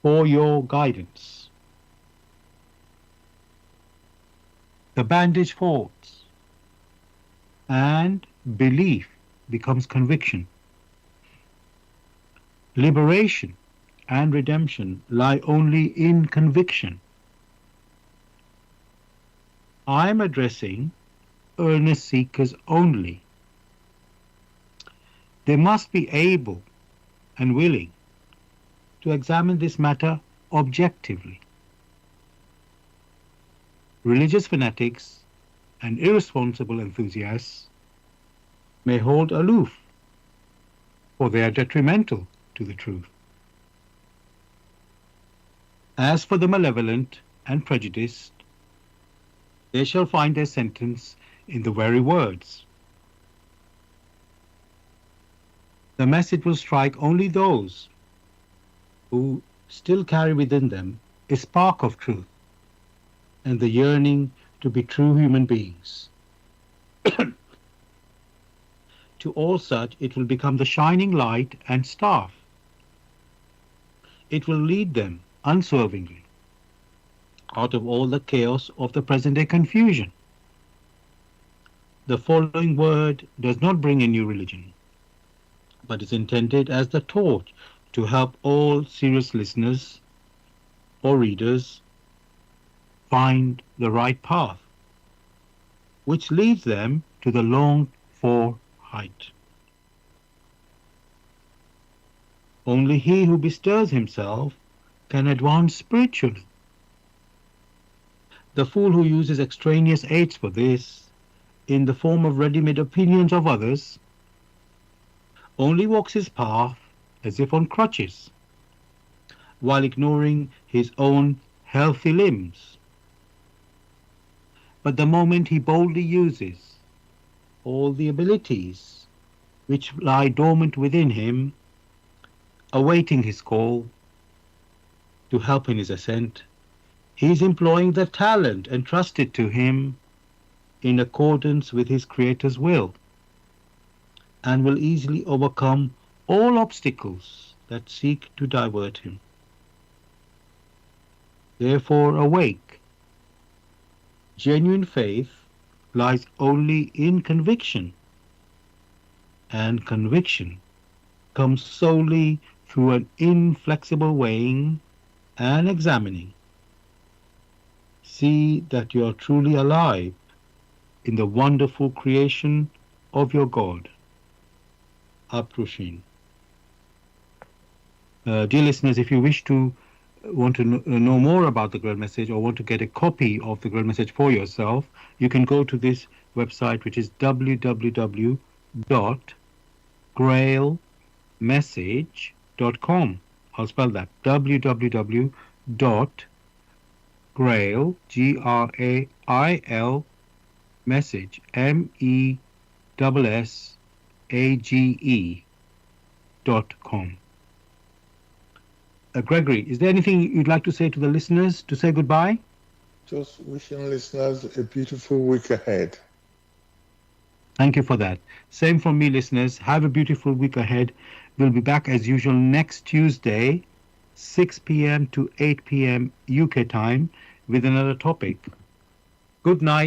For Your Guidance. The bandage falls, and belief becomes conviction. Liberation and redemption lie only in conviction. I am addressing earnest seekers only. They must be able and willing to examine this matter objectively. Religious fanatics and irresponsible enthusiasts may hold aloof, for they are detrimental to the truth. As for the malevolent and prejudiced, they shall find their sentence in the very words. The message will strike only those who still carry within them a spark of truth and the yearning to be true human beings. To all such, it will become the shining light and staff. It will lead them unswervingly out of all the chaos of the present-day confusion. The following word does not bring a new religion, but is intended as the torch to help all serious listeners or readers find the right path, which leads them to the longed-for height. Only he who bestirs himself can advance spiritually. The fool who uses extraneous aids for this, in the form of ready-made opinions of others, only walks his path as if on crutches, while ignoring his own healthy limbs. But the moment he boldly uses all the abilities which lie dormant within him, awaiting his call to help in his ascent, he is employing the talent entrusted to him in accordance with his Creator's will, and will easily overcome all obstacles that seek to divert him. Therefore, awake. Genuine faith lies only in conviction, and conviction comes solely through an inflexible weighing and examining. See that you are truly alive in the wonderful creation of your God. Aprushin. Dear listeners, if you wish to want to know more about the Grail Message or want to get a copy of the Grail Message for yourself, you can go to this website, which is www.grailmessage.com. I'll spell that, www.grail, Grail, message, MESSAGE.com. Gregory, is there anything you'd like to say to the listeners to say goodbye? Just wishing listeners a beautiful week ahead. Thank you for that. Same from me, listeners. Have a beautiful week ahead. We'll be back as usual next Tuesday, 6 p.m. to 8 p.m. UK time with another topic. Good night.